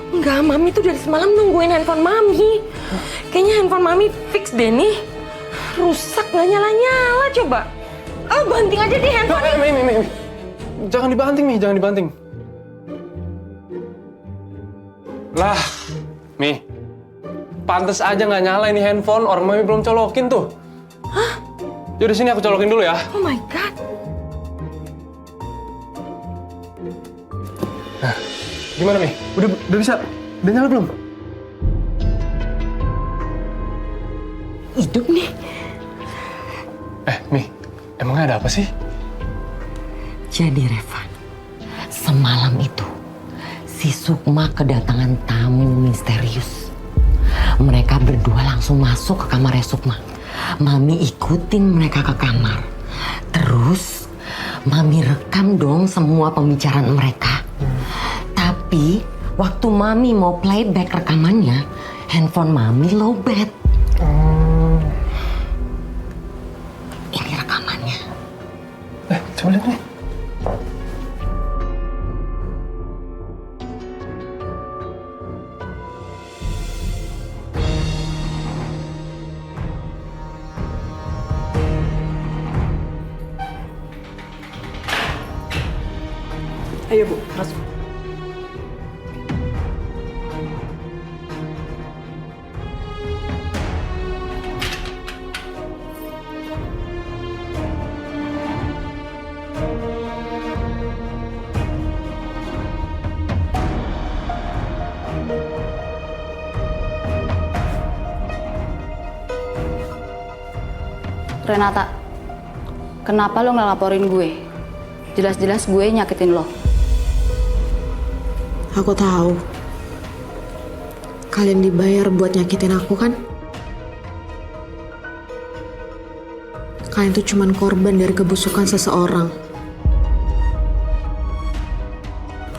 Speaker 12: Enggak, Mami tuh dari semalam nungguin handphone Mami. Kayaknya handphone Mami fix deh nih. Rusak, nggak nyala-nyala coba. Oh, banting aja di handphone.
Speaker 14: Mi. Jangan dibanting, Mi, jangan dibanting. Lah, Mi. Pantes aja nggak nyala ini handphone, orang Mami belum colokin tuh.
Speaker 12: Hah?
Speaker 14: Yaudah sini aku colokin dulu ya.
Speaker 12: Oh my god.
Speaker 14: Nah, gimana Mi? Udah bisa? Udah nyala belum?
Speaker 12: Hidup nih.
Speaker 14: Mi, emangnya ada apa sih?
Speaker 12: Jadi Revan, semalam itu si Sukma kedatangan tamu misterius. Mereka berdua langsung masuk ke kamarnya Sukma. Mami ikutin mereka ke kamar. Terus Mami rekam dong semua pembicaraan mereka. Tapi waktu Mami mau playback rekamannya, handphone Mami lowbat. Ini rekamannya.
Speaker 14: Coba lihat nih.
Speaker 4: Ayo Bu, masuk.
Speaker 15: Renata, kenapa lo ngelaporin gue? Jelas-jelas gue nyakitin lo.
Speaker 6: Aku tahu. Kalian dibayar buat nyakitin aku kan? Kalian tuh cuman korban dari kebusukan seseorang.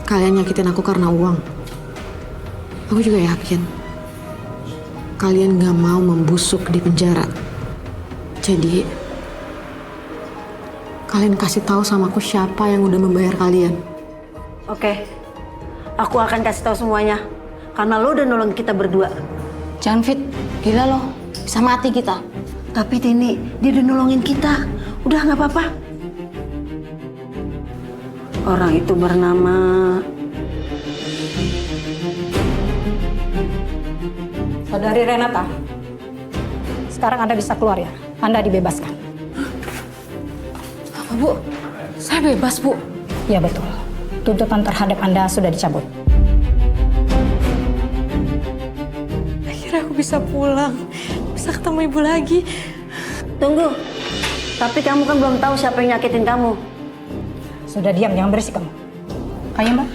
Speaker 6: Kalian nyakitin aku karena uang. Aku juga yakin kalian gak mau membusuk di penjara. Jadi kalian kasih tahu sama aku siapa yang udah membayar kalian.
Speaker 4: Oke, aku akan kasih tahu semuanya. Karena lo udah nolong kita berdua.
Speaker 15: Jangan Fit, gila lo. Bisa mati kita.
Speaker 4: Tapi Tini, dia udah nolongin kita. Udah nggak apa-apa. Orang itu bernama... Saudari Renata. Sekarang Anda bisa keluar ya. Anda dibebaskan.
Speaker 15: Apa Bu? Saya bebas Bu.
Speaker 4: Ya betul. Tuntutan terhadap Anda sudah dicabut.
Speaker 6: Akhirnya aku bisa pulang. Bisa ketemu ibu lagi.
Speaker 4: Tunggu. Tapi kamu kan belum tahu siapa yang nyakitin kamu. Sudah diam, jangan berisik kamu. Ayo Mbak.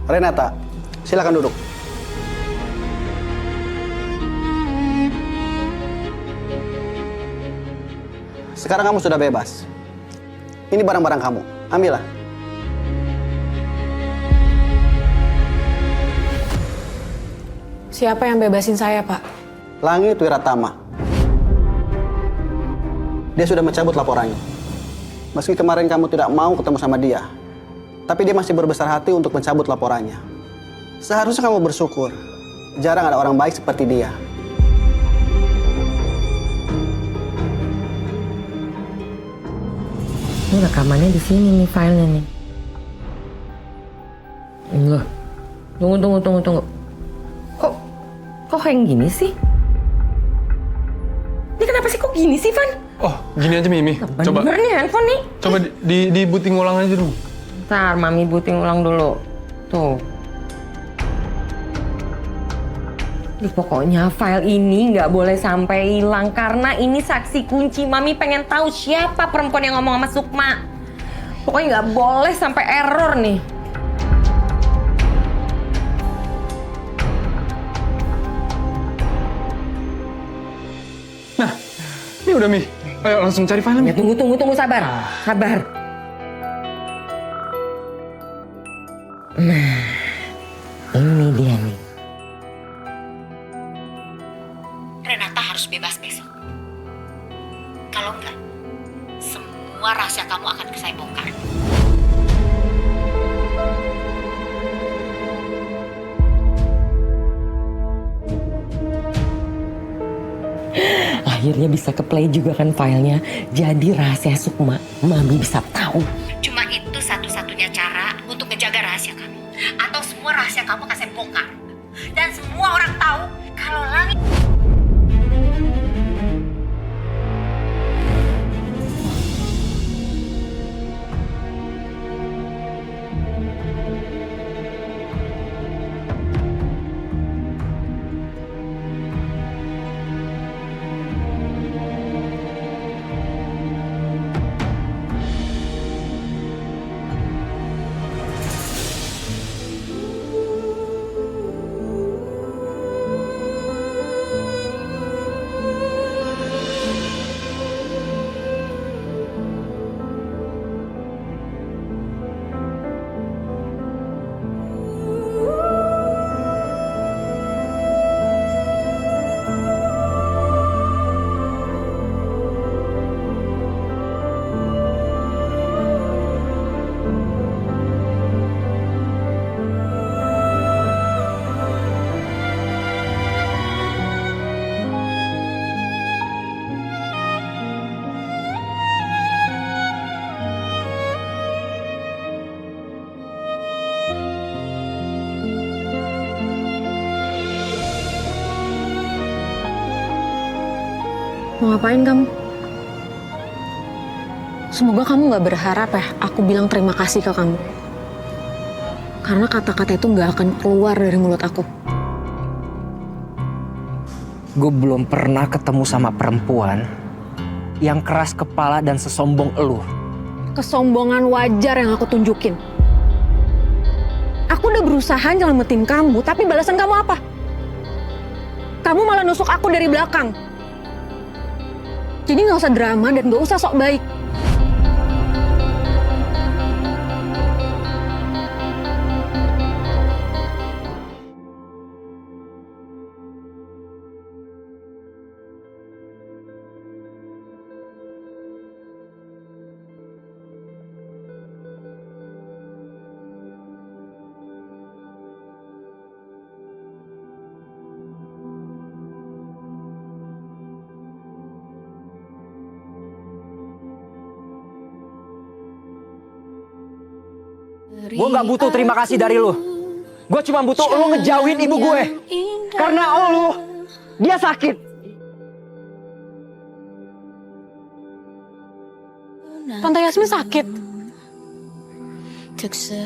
Speaker 1: Renata, silakan duduk. Sekarang kamu sudah bebas. Ini barang-barang kamu, ambillah.
Speaker 6: Siapa yang bebasin saya, Pak?
Speaker 1: Langit Wiratama. Dia sudah mencabut laporannya. Meski kemarin kamu tidak mau ketemu sama dia, tapi dia masih berbesar hati untuk mencabut laporannya. Seharusnya kamu bersyukur. Jarang ada orang baik seperti dia.
Speaker 12: Ini rekamannya di sini nih, filenya nih. Loh, tunggu. Kok yang gini sih? Ini kenapa sih kok gini sih, Van?
Speaker 14: Oh, gini aja Mimi. Coba.
Speaker 12: Bener nih handphone nih.
Speaker 14: Coba di booting ulang aja dulu.
Speaker 12: Ntar, Mami booting ulang dulu. Tuh. Pokoknya file ini nggak boleh sampai hilang karena ini saksi kunci. Mami pengen tahu siapa perempuan yang ngomong sama Sukma. Pokoknya nggak boleh sampai error nih.
Speaker 14: Nah, ini udah Mi. Ayo langsung cari filenya.
Speaker 12: Ya, tunggu, sabar. Sabar. Nah, ini dia nih.
Speaker 4: Renata harus bebas besok. Kalau enggak, semua rahasia kamu akan saya bongkar.
Speaker 12: Akhirnya bisa ke-play juga kan filenya. Jadi rahasia Sukma, Mami bisa tahu.
Speaker 4: Cuma itu satu-satunya cara untuk menjaga rahasia kamu. Atau semua rahasia kamu akan saya bongkar. Dan semua orang tahu kalau Langit...
Speaker 6: Mau ngapain kamu? Semoga kamu gak berharap ya aku bilang terima kasih ke kamu. Karena kata-kata itu gak akan keluar dari mulut aku.
Speaker 13: Gue belum pernah ketemu sama perempuan yang keras kepala dan sesombong elu.
Speaker 6: Kesombongan wajar yang aku tunjukin. Aku udah berusaha nyelamatin kamu, tapi balasan kamu apa? Kamu malah nusuk aku dari belakang. Jadi gak usah drama dan gak usah sok baik.
Speaker 13: Gue gak butuh terima kasih dari lu. Gue cuma butuh lu ngejauhin ibu gue. Karena lu, dia sakit.
Speaker 6: Tante Yasmin sakit.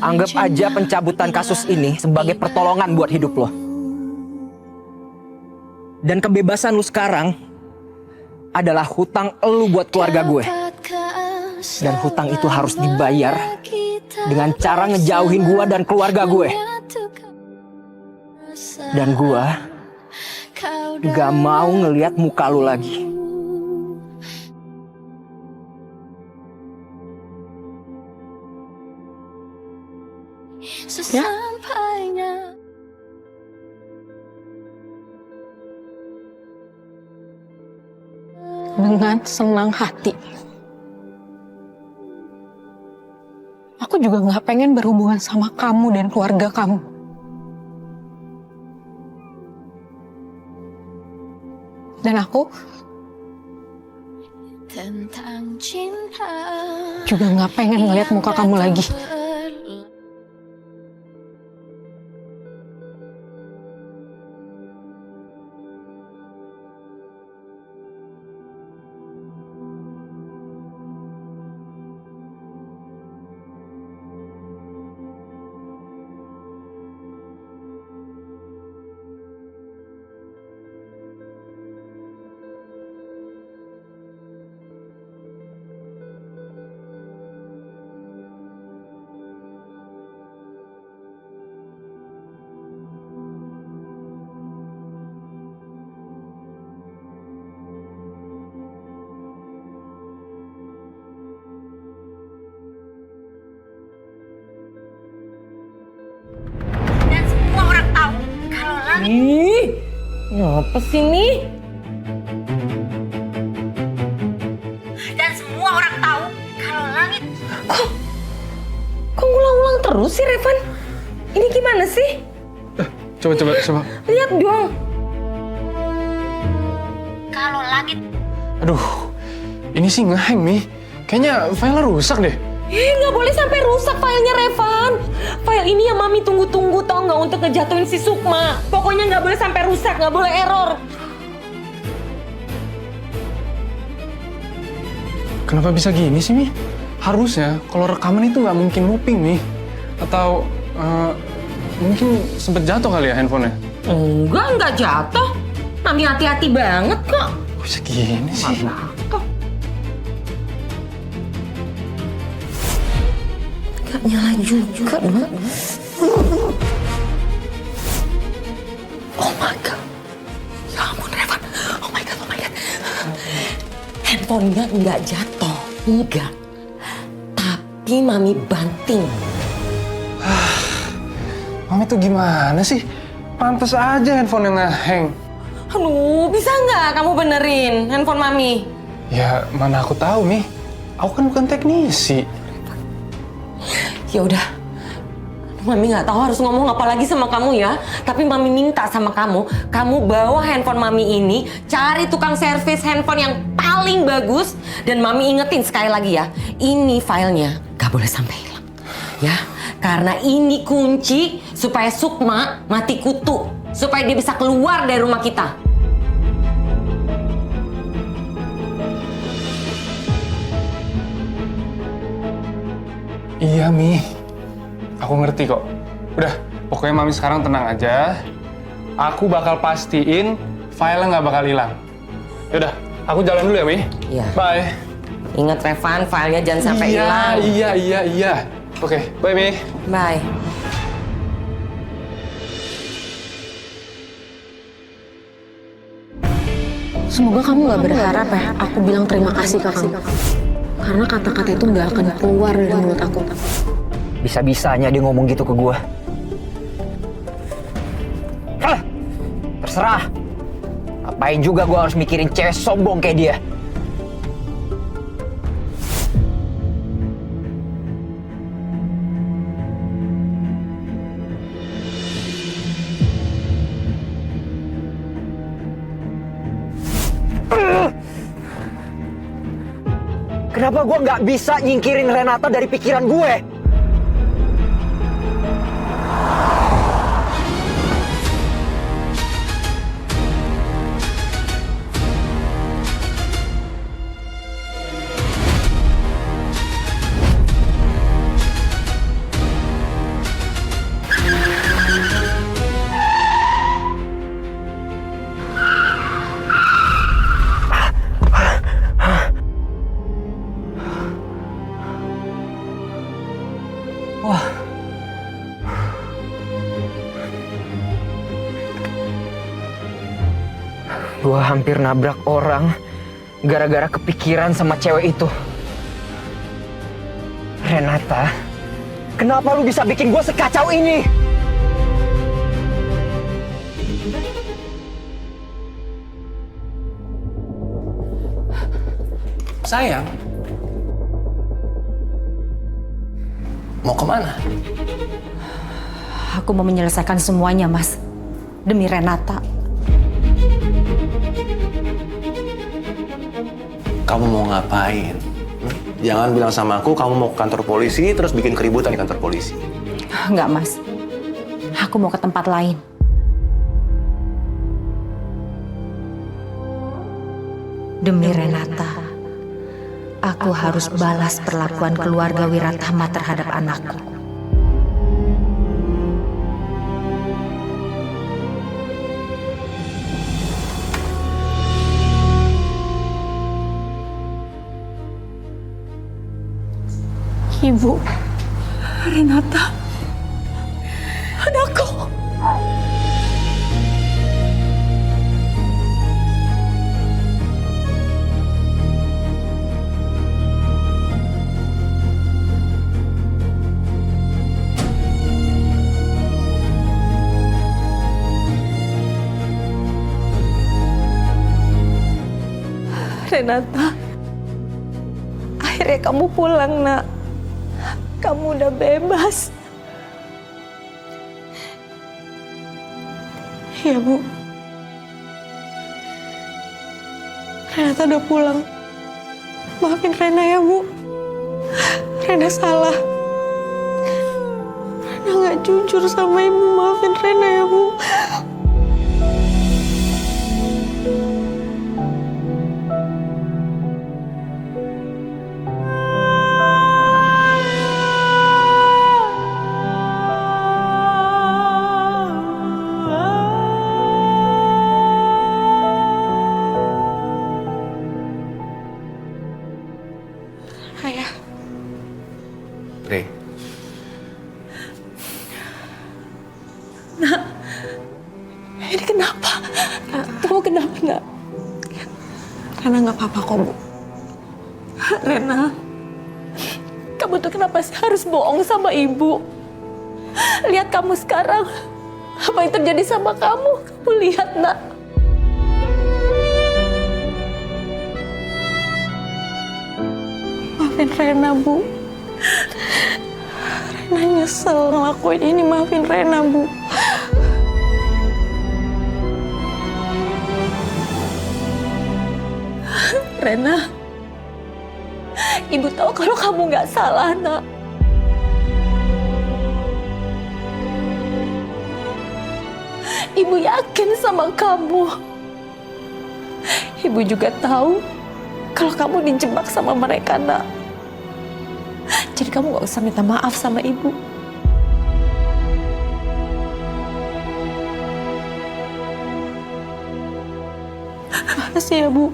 Speaker 13: Anggap aja pencabutan kasus ini sebagai pertolongan buat hidup lo. Dan kebebasan lu sekarang adalah hutang lu buat keluarga gue. Dan hutang itu harus dibayar dengan cara ngejauhin gue dan keluarga gue. Dan gue gak mau ngelihat muka lu lagi.
Speaker 6: Ya? Dengan senang hati. Aku juga gak pengen berhubungan sama kamu dan keluarga kamu. Dan aku juga gak pengen ngeliat muka kamu lagi.
Speaker 12: Apa sih nih?
Speaker 11: Dan semua orang tahu kalau langit.
Speaker 12: Kok ngulang-ulang terus sih, Revan? Ini gimana sih?
Speaker 14: Coba.
Speaker 12: Lihat dong.
Speaker 11: Kalau langit.
Speaker 14: Aduh, ini sih ngehang, Mi. Kayaknya filenya rusak deh.
Speaker 12: Nggak boleh sampai rusak filenya, Revan. File ini yang Mami tunggu-tunggu, tau nggak, untuk ngejatuhin si Sukma. Pokoknya nggak boleh sampai rusak, nggak boleh error.
Speaker 14: Kenapa bisa gini sih, Mi? Harusnya kalau rekaman itu nggak mungkin looping, Mi. Atau mungkin sempet jatuh kali ya handphonenya?
Speaker 12: Enggak jatuh. Mami hati-hati banget kok.
Speaker 14: Kok bisa gini sih?
Speaker 12: Gak nyala juga, Mak. Oh my God. Ya ampun, Revan. Oh my God. Handphonenya nggak jatuh. Enggak. Tapi Mami banting.
Speaker 14: Mami tuh gimana sih? Pantes aja handphone yang ngehang.
Speaker 12: Aduh, bisa nggak kamu benerin handphone Mami?
Speaker 14: Ya, mana aku tahu, Mi. Aku kan bukan teknisi.
Speaker 12: Ya udah, Mami nggak tahu harus ngomong apa lagi sama kamu ya. Tapi Mami minta sama kamu bawa handphone Mami ini, cari tukang servis handphone yang paling bagus. Dan Mami ingetin sekali lagi ya, ini filenya nggak boleh sampai hilang. Ya, karena ini kunci supaya Sukma mati kutu. Supaya dia bisa keluar dari rumah kita.
Speaker 14: Iya, Mi. Aku ngerti kok. Udah, pokoknya Mami sekarang tenang aja. Aku bakal pastiin filenya nggak bakal hilang. Yaudah, aku jalan dulu ya, Mi.
Speaker 12: Iya.
Speaker 14: Bye.
Speaker 12: Ingat Revan, filenya jangan sampai hilang.
Speaker 14: Iya. Oke, bye, Mi.
Speaker 12: Bye.
Speaker 6: Semoga kamu gak berharap ya aku bilang terima kasih ke kamu. Karena kata-kata itu gak akan keluar dari mulut aku.
Speaker 13: Bisa-bisanya dia ngomong gitu ke gua. Terserah. Ngapain juga gua harus mikirin cewek sombong kayak dia. Kenapa gue nggak bisa nyingkirin Renata dari pikiran gue? Gue hampir nabrak orang gara-gara kepikiran sama cewek itu. Renata, kenapa lu bisa bikin gue sekacau ini?
Speaker 14: Sayang, mau kemana?
Speaker 11: Aku mau menyelesaikan semuanya, Mas. Demi Renata.
Speaker 16: Kamu mau ngapain? Jangan bilang sama aku kamu mau ke kantor polisi terus bikin keributan di kantor polisi.
Speaker 11: Enggak, Mas. Aku mau ke tempat lain. Demi Renata, aku harus balas perlakuan keluarga Wiratama terhadap anakku.
Speaker 2: Ibu, Renata, anakku. Renata, akhirnya kamu pulang, Nak. Kamu udah bebas. Iya, Bu. Renata udah pulang. Maafin Rena ya, Bu. Rena salah. Rena nggak jujur sama Ibu. Maafin Rena ya, Bu. Ayah.
Speaker 16: Re,
Speaker 2: Nak, ini kenapa? Kamu kenapa, Nak? Rena nggak apa-apa kok, Bu. Rena, kamu tuh kenapa sih harus bohong sama Ibu? Lihat kamu sekarang. Apa yang terjadi sama kamu? Kamu lihat, Nak. Maafin Rena, Bu. Rena nyesel ngelakuin ini. Maafin Rena, Bu. Rena, Ibu tahu kalau kamu nggak salah, Nak. Ibu yakin sama kamu. Ibu juga tahu kalau kamu dijebak sama mereka, Nak. Jadi kamu nggak usah minta maaf sama Ibu. Makasih ya, Bu.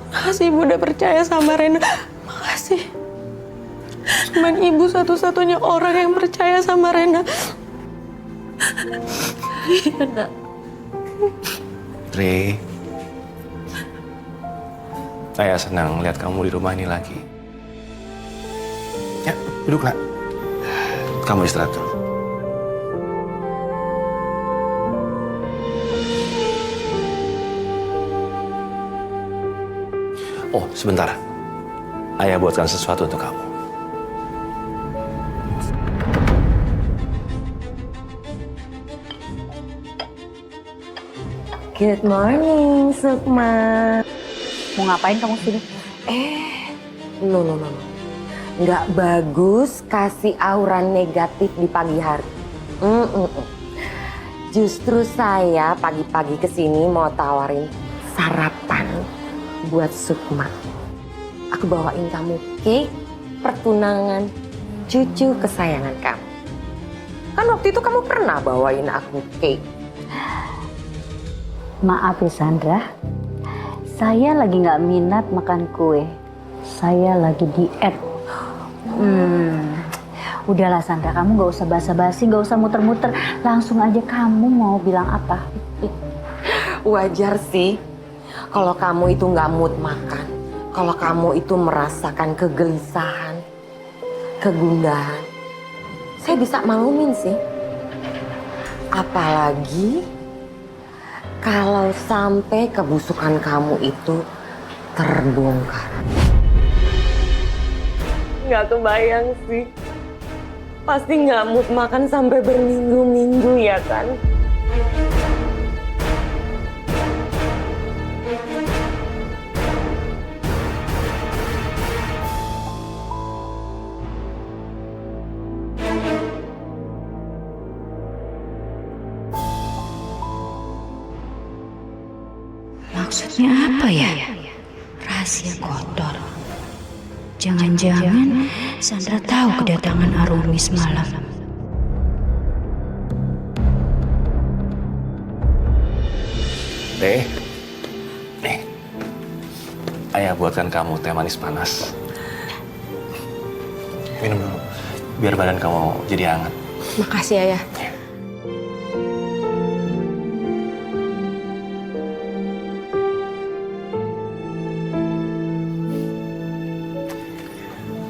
Speaker 2: Makasih Ibu udah percaya sama Rena. Makasih. Cuman Ibu satu-satunya orang yang percaya sama Rena. Iya, Nak.
Speaker 16: Re, saya senang lihat kamu di rumah ini lagi. Ya, duduklah. Kamu istirahat dulu. Oh, sebentar. Ayah buatkan sesuatu untuk kamu.
Speaker 12: Good morning, Sukma.
Speaker 11: Mau ngapain kamu sini?
Speaker 12: No. Nggak bagus kasih aura negatif di pagi hari. Justru saya pagi-pagi kesini mau tawarin sarapan buat Sukma. Aku bawain kamu cake pertunangan cucu kesayangan kamu. Kan waktu itu kamu pernah bawain aku cake.
Speaker 9: Maaf ya Sandra, saya lagi nggak minat makan kue. Saya lagi diet. Udahlah Sandra, kamu nggak usah basa-basi, nggak usah muter-muter. Langsung aja kamu mau bilang apa?
Speaker 12: Wajar sih kalau kamu itu nggak mood makan. Kalau kamu itu merasakan kegelisahan, kegundahan. Saya bisa maklumin sih. Apalagi kalau sampai kebusukan kamu itu terbongkar. Nggak kebayang sih. Pasti nggak mood makan sampai berminggu-minggu ya kan?
Speaker 9: Maksudnya apa ya? Rahasia kotor. Jangan-jangan Sandra tahu kedatangan Arumi semalam.
Speaker 16: Nih, ayah buatkan kamu teh manis panas. Minum dulu, biar badan kamu jadi hangat.
Speaker 5: Makasih Ayah.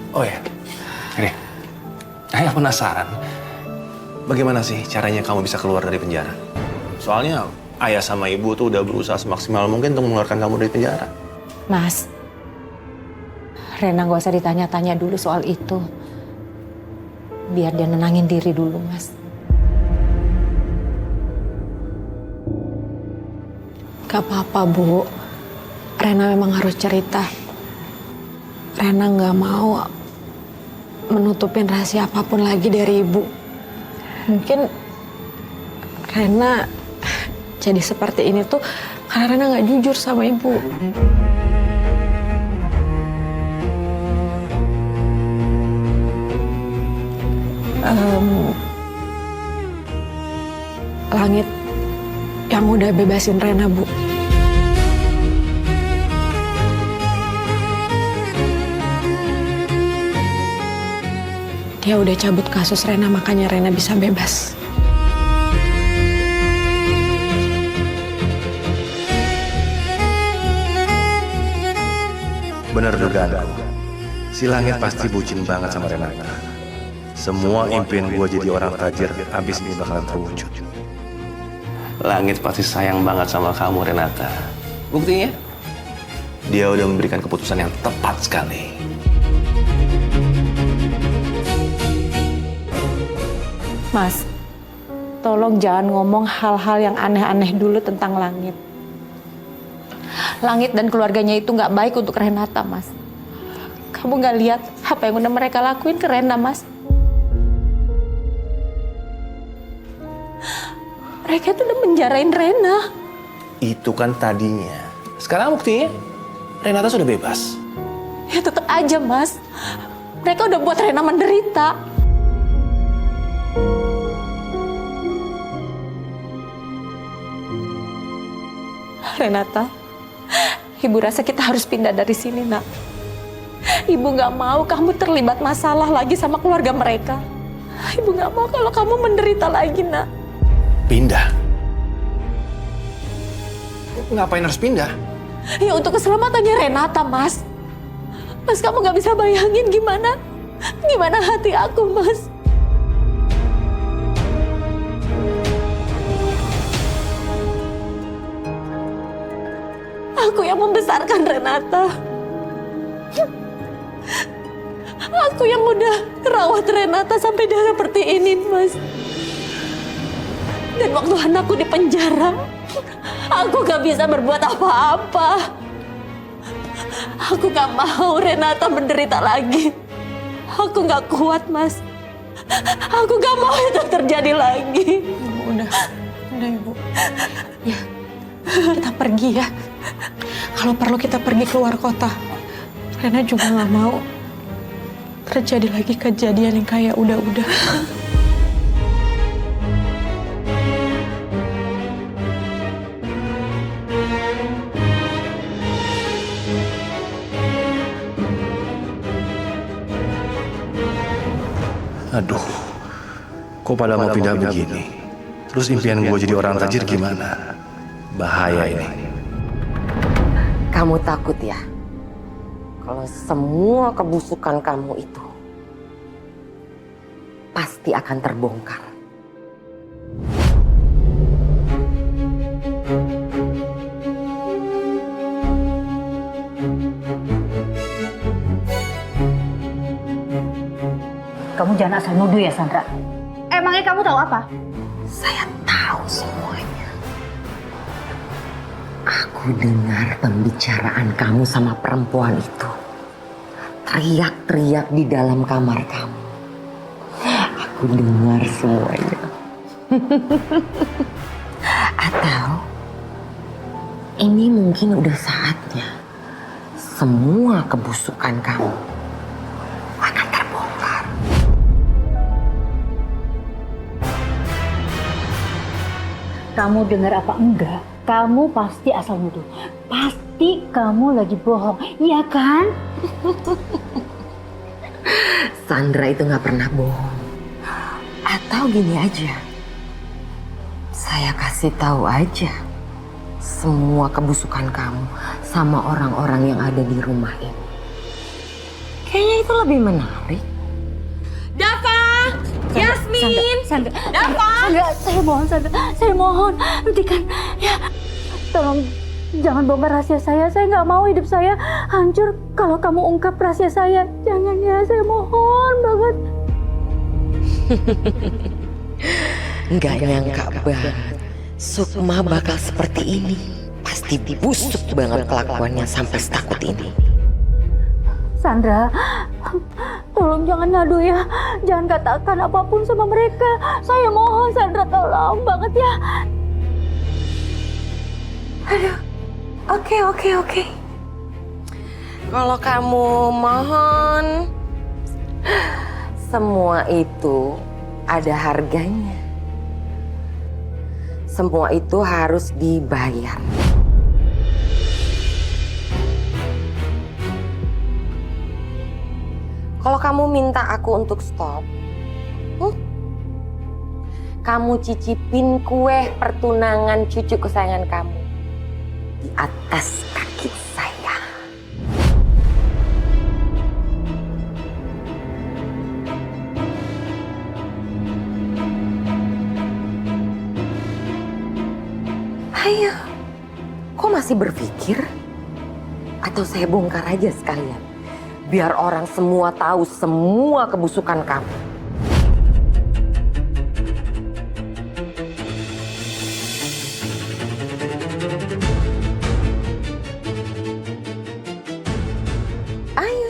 Speaker 16: Oh ya, ini, ayah penasaran. Bagaimana sih caranya kamu bisa keluar dari penjara? Soalnya ayah sama ibu tuh udah berusaha semaksimal mungkin untuk mengeluarkan kamu dari penjara.
Speaker 11: Mas, Rena gak usah ditanya-tanya dulu soal itu. Biar dia nenangin diri dulu, Mas.
Speaker 6: Gak apa-apa, Bu. Rena memang harus cerita. Rena gak mau menutupin rahasia apapun lagi dari Ibu. Mungkin Rena jadi seperti ini tuh karena Rena gak jujur sama Ibu. Langit yang udah bebasin Rena, Bu. Dia udah cabut kasus Rena, makanya Rena bisa bebas.
Speaker 16: Bener dugaanku. Si Langit pasti bucin banget sama Renata. Semua impian gue jadi orang tajir abis ini bakalan terwujud. Langit pasti sayang banget sama kamu, Renata. Buktinya, dia udah memberikan keputusan yang tepat sekali.
Speaker 11: Mas, tolong jangan ngomong hal-hal yang aneh-aneh dulu tentang Langit. Langit dan keluarganya itu nggak baik untuk Renata, Mas. Kamu nggak lihat apa yang udah mereka lakuin ke Rena, Mas? Mereka tuh udah menjarain Rena.
Speaker 16: Itu kan tadinya. Sekarang buktinya, Renata sudah bebas.
Speaker 11: Ya tetap aja, Mas. Mereka udah buat Rena menderita. Renata, Ibu rasa kita harus pindah dari sini, Nak. Ibu nggak mau kamu terlibat masalah lagi sama keluarga mereka. Ibu nggak mau kalau kamu menderita lagi, Nak.
Speaker 16: Pindah? Ngapain harus pindah?
Speaker 11: Ya untuk keselamatannya Renata, Mas. Mas, kamu nggak bisa bayangin gimana hati aku, Mas. Aku yang membesarkan Renata. Aku yang udah rawat Renata sampai dia seperti ini, Mas. Dan waktu anakku di penjara, aku gak bisa berbuat apa-apa. Aku gak mau Renata menderita lagi. Aku gak kuat, Mas. Aku gak mau itu terjadi lagi.
Speaker 6: Udah Ibu. Ya, kita pergi ya. Kalau perlu kita pergi keluar kota. Rena juga gak mau terjadi lagi kejadian yang kayak udah-udah.
Speaker 16: Aduh, kok pada mau pindah begini? Terus impian gue jadi orang tajir gimana? Bahaya ini.
Speaker 12: Kamu takut ya? Kalau semua kebusukan kamu itu pasti akan terbongkar.
Speaker 9: Kamu jangan asal nuduh ya, Sandra.
Speaker 11: Emangnya kamu tahu apa?
Speaker 12: Saya tahu semuanya. Aku dengar pembicaraan kamu sama perempuan itu. Teriak-teriak di dalam kamar kamu. Aku dengar semuanya. Atau ini mungkin udah saatnya semua kebusukan kamu akan terbongkar.
Speaker 9: Kamu dengar apa enggak? Kamu pasti asal nuduh. Pasti kamu lagi bohong, iya kan?
Speaker 12: Sandra itu nggak pernah bohong. Atau gini aja, saya kasih tahu aja semua kebusukan kamu sama orang-orang yang ada di rumah ini. Kayaknya itu lebih menarik.
Speaker 11: Dava! Yasmin!
Speaker 9: Sandra,
Speaker 11: Dava!
Speaker 9: Sandra, saya mohon, Sandra. Saya mohon, hentikan. Ya, tolong Jangan bongkar rahasia saya nggak mau hidup saya hancur kalau kamu ungkap rahasia saya. Jangan ya, saya mohon banget.
Speaker 12: Nggak nyangka banget Sukma bakal seperti ini. Pasti busuk banget kelakuannya sampai setakut ini.
Speaker 9: Sandra, tolong jangan ngadu ya. Jangan katakan apapun sama mereka. Saya mohon Sandra, tolong banget ya.
Speaker 12: Aduh, oke. Kalau kamu mohon, semua itu ada harganya. Semua itu harus dibayar. Kalau kamu minta aku untuk stop, kamu cicipin kue pertunangan cucu kesayangan kamu di atas kaki saya. Ayo, kok masih berpikir? Atau saya bongkar aja sekalian, biar orang semua tahu semua kebusukan kamu. Ayo,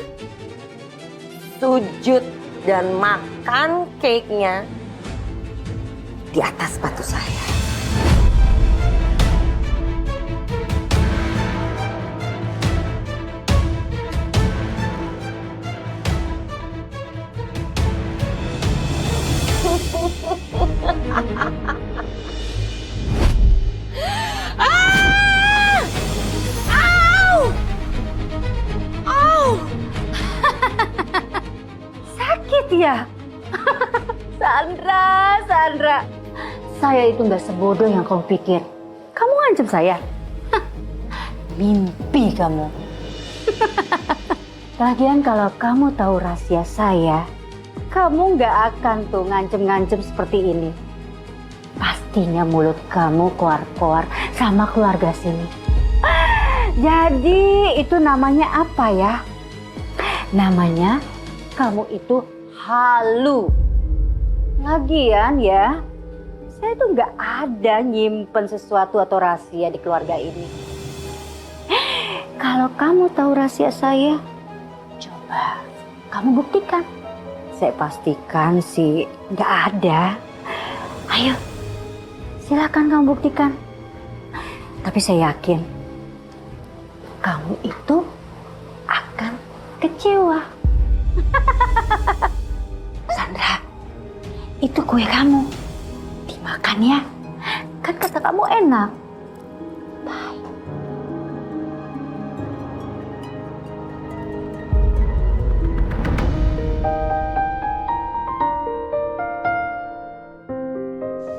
Speaker 12: sujud dan makan cake-nya di atas sepatu saya.
Speaker 9: Sakit ya? Sandra. Saya itu nggak sebodoh yang kamu pikir. Kamu ngancam saya? Mimpi kamu. Lagian kalau kamu tahu rahasia saya, kamu nggak akan tuh ngancem-ngancem seperti ini. Pastinya mulut kamu koar-koar sama keluarga sini. Jadi itu namanya apa ya? Namanya kamu itu halu. Lagian ya, saya tuh nggak ada nyimpen sesuatu atau rahasia di keluarga ini. Kalau kamu tahu rahasia saya, coba kamu buktikan. Saya pastikan sih nggak ada. Ayo, silakan kamu buktikan. Tapi saya yakin kamu itu akan kecewa. Sandra, itu kue kamu. Dimakan ya. Kan kata kamu enak. Bye.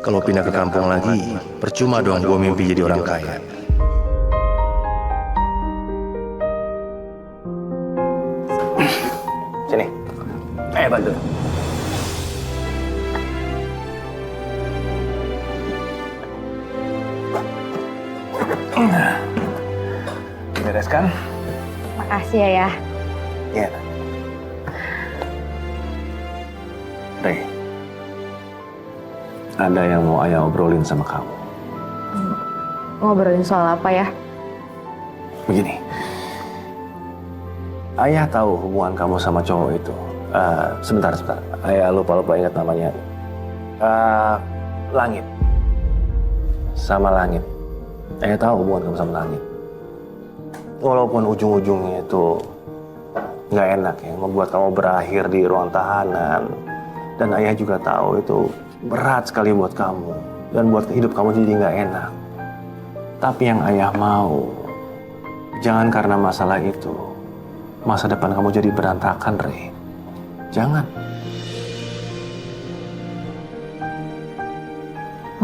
Speaker 16: Kalau pindah ke kampung lagi, percuma dong gue mimpi jadi orang kaya. Sini, bantu. Beres kan?
Speaker 9: Makasih ya.
Speaker 16: Iya. Rey, ada yang mau ayah obrolin sama kamu.
Speaker 7: Ngobrolin soal apa ya?
Speaker 16: Begini, ayah tahu hubungan kamu sama cowok itu. Sebentar. Ayah lupa ingat namanya. Langit. Sama Langit. Ayah tahu hubungan kamu sama Langit. Walaupun ujung-ujungnya itu nggak enak ya, membuat kamu berakhir di ruang tahanan. Dan ayah juga tahu itu berat sekali buat kamu. Dan buat hidup kamu jadi nggak enak. Tapi yang ayah mau, jangan karena masalah itu, masa depan kamu jadi berantakan, Rey. Jangan.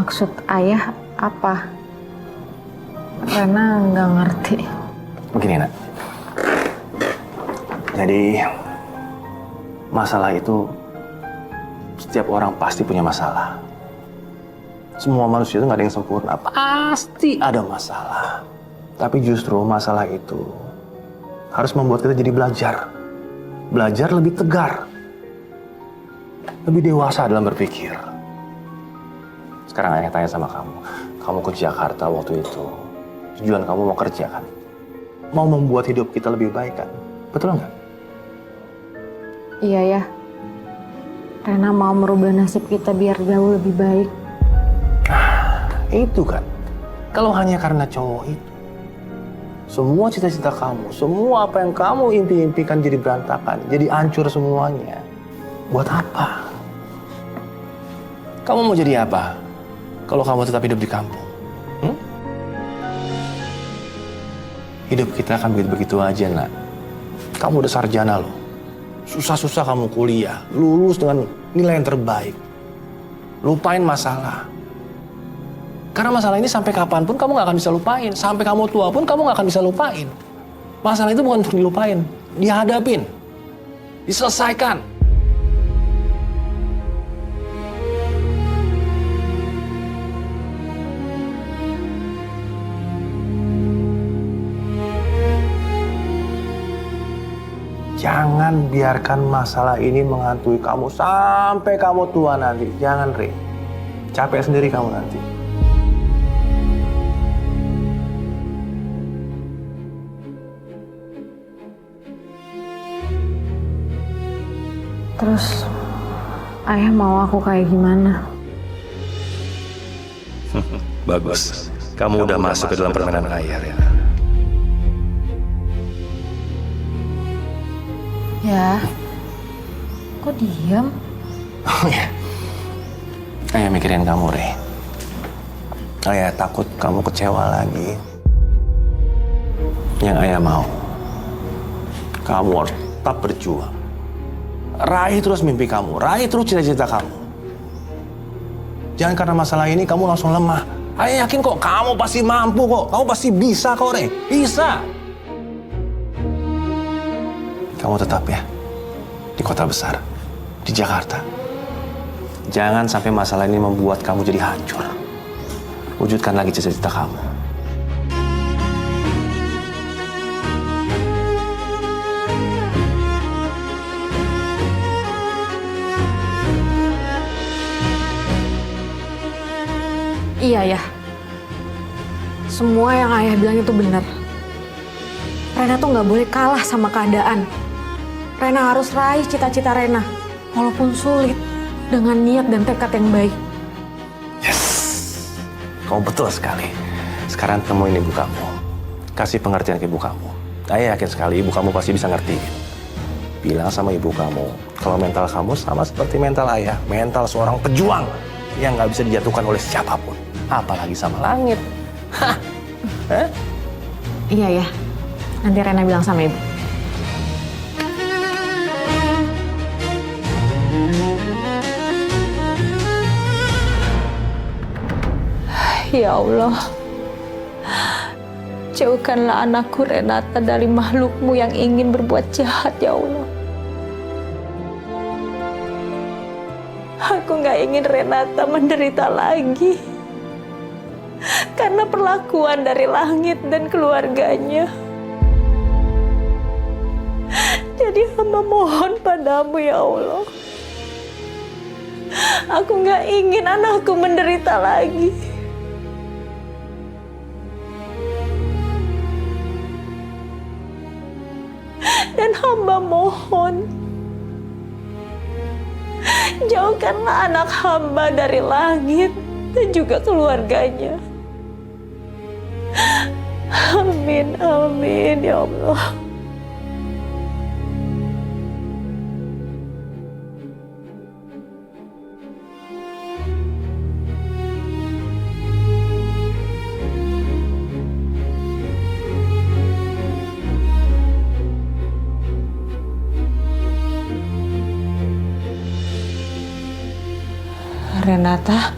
Speaker 7: Maksud ayah apa? Rena nggak ngerti.
Speaker 16: Begini, Nak. Jadi, masalah itu, setiap orang pasti punya masalah. Semua manusia itu nggak ada yang sempurna. Pasti ada masalah. Tapi justru masalah itu harus membuat kita jadi belajar. Belajar lebih tegar. Lebih dewasa dalam berpikir. Sekarang ayah tanya sama kamu. Kamu ke Jakarta waktu itu. Tujuan kamu mau kerja kan? Mau membuat hidup kita lebih baik kan? Betul nggak?
Speaker 7: Iya ya. Rena mau merubah nasib kita biar jauh lebih baik.
Speaker 16: Itu kan. Kalau hanya karena cowok itu. Semua cita-cita kamu, semua apa yang kamu impi-impikan jadi berantakan, jadi hancur semuanya. Buat apa? Kamu mau jadi apa kalau kamu tetap hidup di kampung? Hidup kita akan begitu-begitu aja, nak. Kamu udah sarjana loh. Susah-susah kamu kuliah, lulus dengan nilai yang terbaik. Lupain masalah. Karena masalah ini sampai kapanpun kamu gak akan bisa lupain. Sampai kamu tua pun kamu gak akan bisa lupain. Masalah itu bukan untuk dilupain, dihadapin, diselesaikan. Jangan biarkan masalah ini menghantui kamu sampai kamu tua nanti. Jangan, Re. Capek sendiri kamu nanti.
Speaker 7: Terus ayah mau aku kayak gimana?
Speaker 16: Bagus. Kamu udah masuk ke dalam permainan ayah, ya.
Speaker 6: Ya, kok diam?
Speaker 16: Oh ya, ayah mikirin kamu, Re. Ayah takut kamu kecewa lagi. Yang ayah mau, kamu harus tetap berjuang. Raih terus mimpi kamu, raih terus cita-cita kamu. Jangan karena masalah ini kamu langsung lemah. Ayah yakin kok kamu pasti mampu kok, kamu pasti bisa kok, Re. Bisa. Kamu tetap ya, di kota besar, di Jakarta. Jangan sampai masalah ini membuat kamu jadi hancur. Wujudkan lagi cita-cita kamu.
Speaker 6: Iya ya. Semua yang ayah bilang itu benar. Rena tuh nggak boleh kalah sama keadaan. Rena harus raih cita-cita Rena, walaupun sulit, dengan niat dan tekad yang baik.
Speaker 16: Yes, kamu betul sekali. Sekarang temuin ibu kamu, kasih pengertian ke ibu kamu. Ayah yakin sekali ibu kamu pasti bisa ngertiin. Bilang sama ibu kamu, kalau mental kamu sama seperti mental ayah, mental seorang pejuang yang nggak bisa dijatuhkan oleh siapapun, apalagi sama langit. Hah?
Speaker 6: Iya ya, nanti Rena bilang sama ibu.
Speaker 2: Ya Allah, jauhkanlah anakku Renata dari makhlukmu yang ingin berbuat jahat, ya Allah. Aku nggak ingin Renata menderita lagi karena perlakuan dari langit dan keluarganya. Jadi hamba mohon padamu, ya Allah. Aku nggak ingin anakku menderita lagi. Dan hamba mohon, jauhkanlah anak hamba dari langit dan juga keluarganya. Amin, amin, ya Allah. Renata,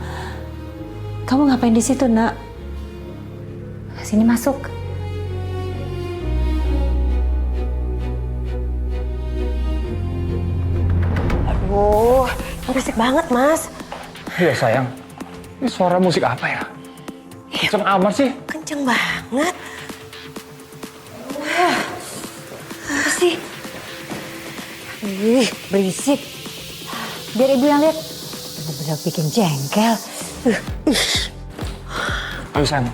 Speaker 2: kamu ngapain di situ, Nak?
Speaker 11: Sini masuk.
Speaker 12: Aduh, berisik banget, Mas.
Speaker 3: Iya, sayang. Ini suara musik apa ya? Kenceng amat sih.
Speaker 12: Kenceng banget.
Speaker 11: Ih, berisik. Biar ibu yang lihat. Bener-bener bikin jengkel.
Speaker 3: Ayo sayang.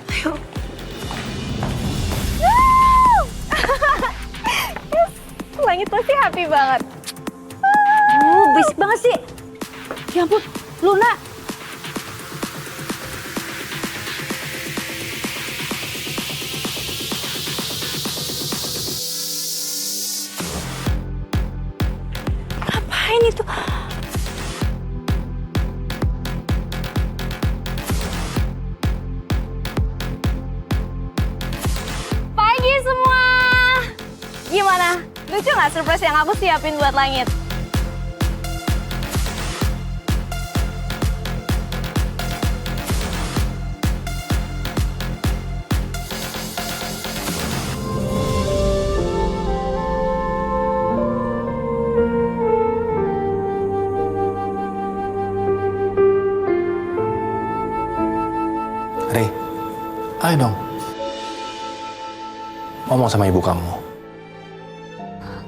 Speaker 2: Langit pasti happy banget.
Speaker 11: Berisik banget sih. Ya ampun, Luna. Ngapain itu?
Speaker 2: Pagi semua. Gimana? Lucu nggak surprise yang aku siapin buat Langit?
Speaker 14: Rey, ayo dong. Ngomong sama ibu kamu.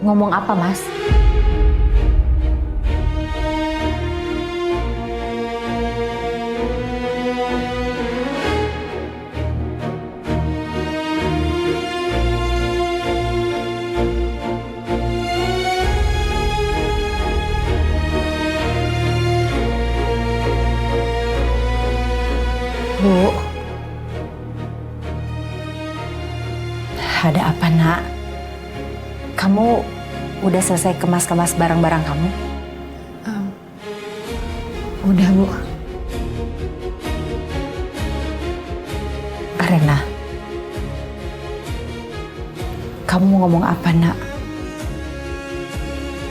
Speaker 11: Ngomong apa, Mas? Bu, ada apa, Nak? Kamu udah selesai kemas-kemas barang-barang kamu?
Speaker 5: Udah, Bu.
Speaker 11: Rena, kamu mau ngomong apa, Nak?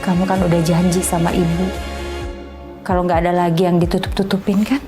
Speaker 11: Kamu kan udah janji sama ibu kalau nggak ada lagi yang ditutup-tutupin, kan?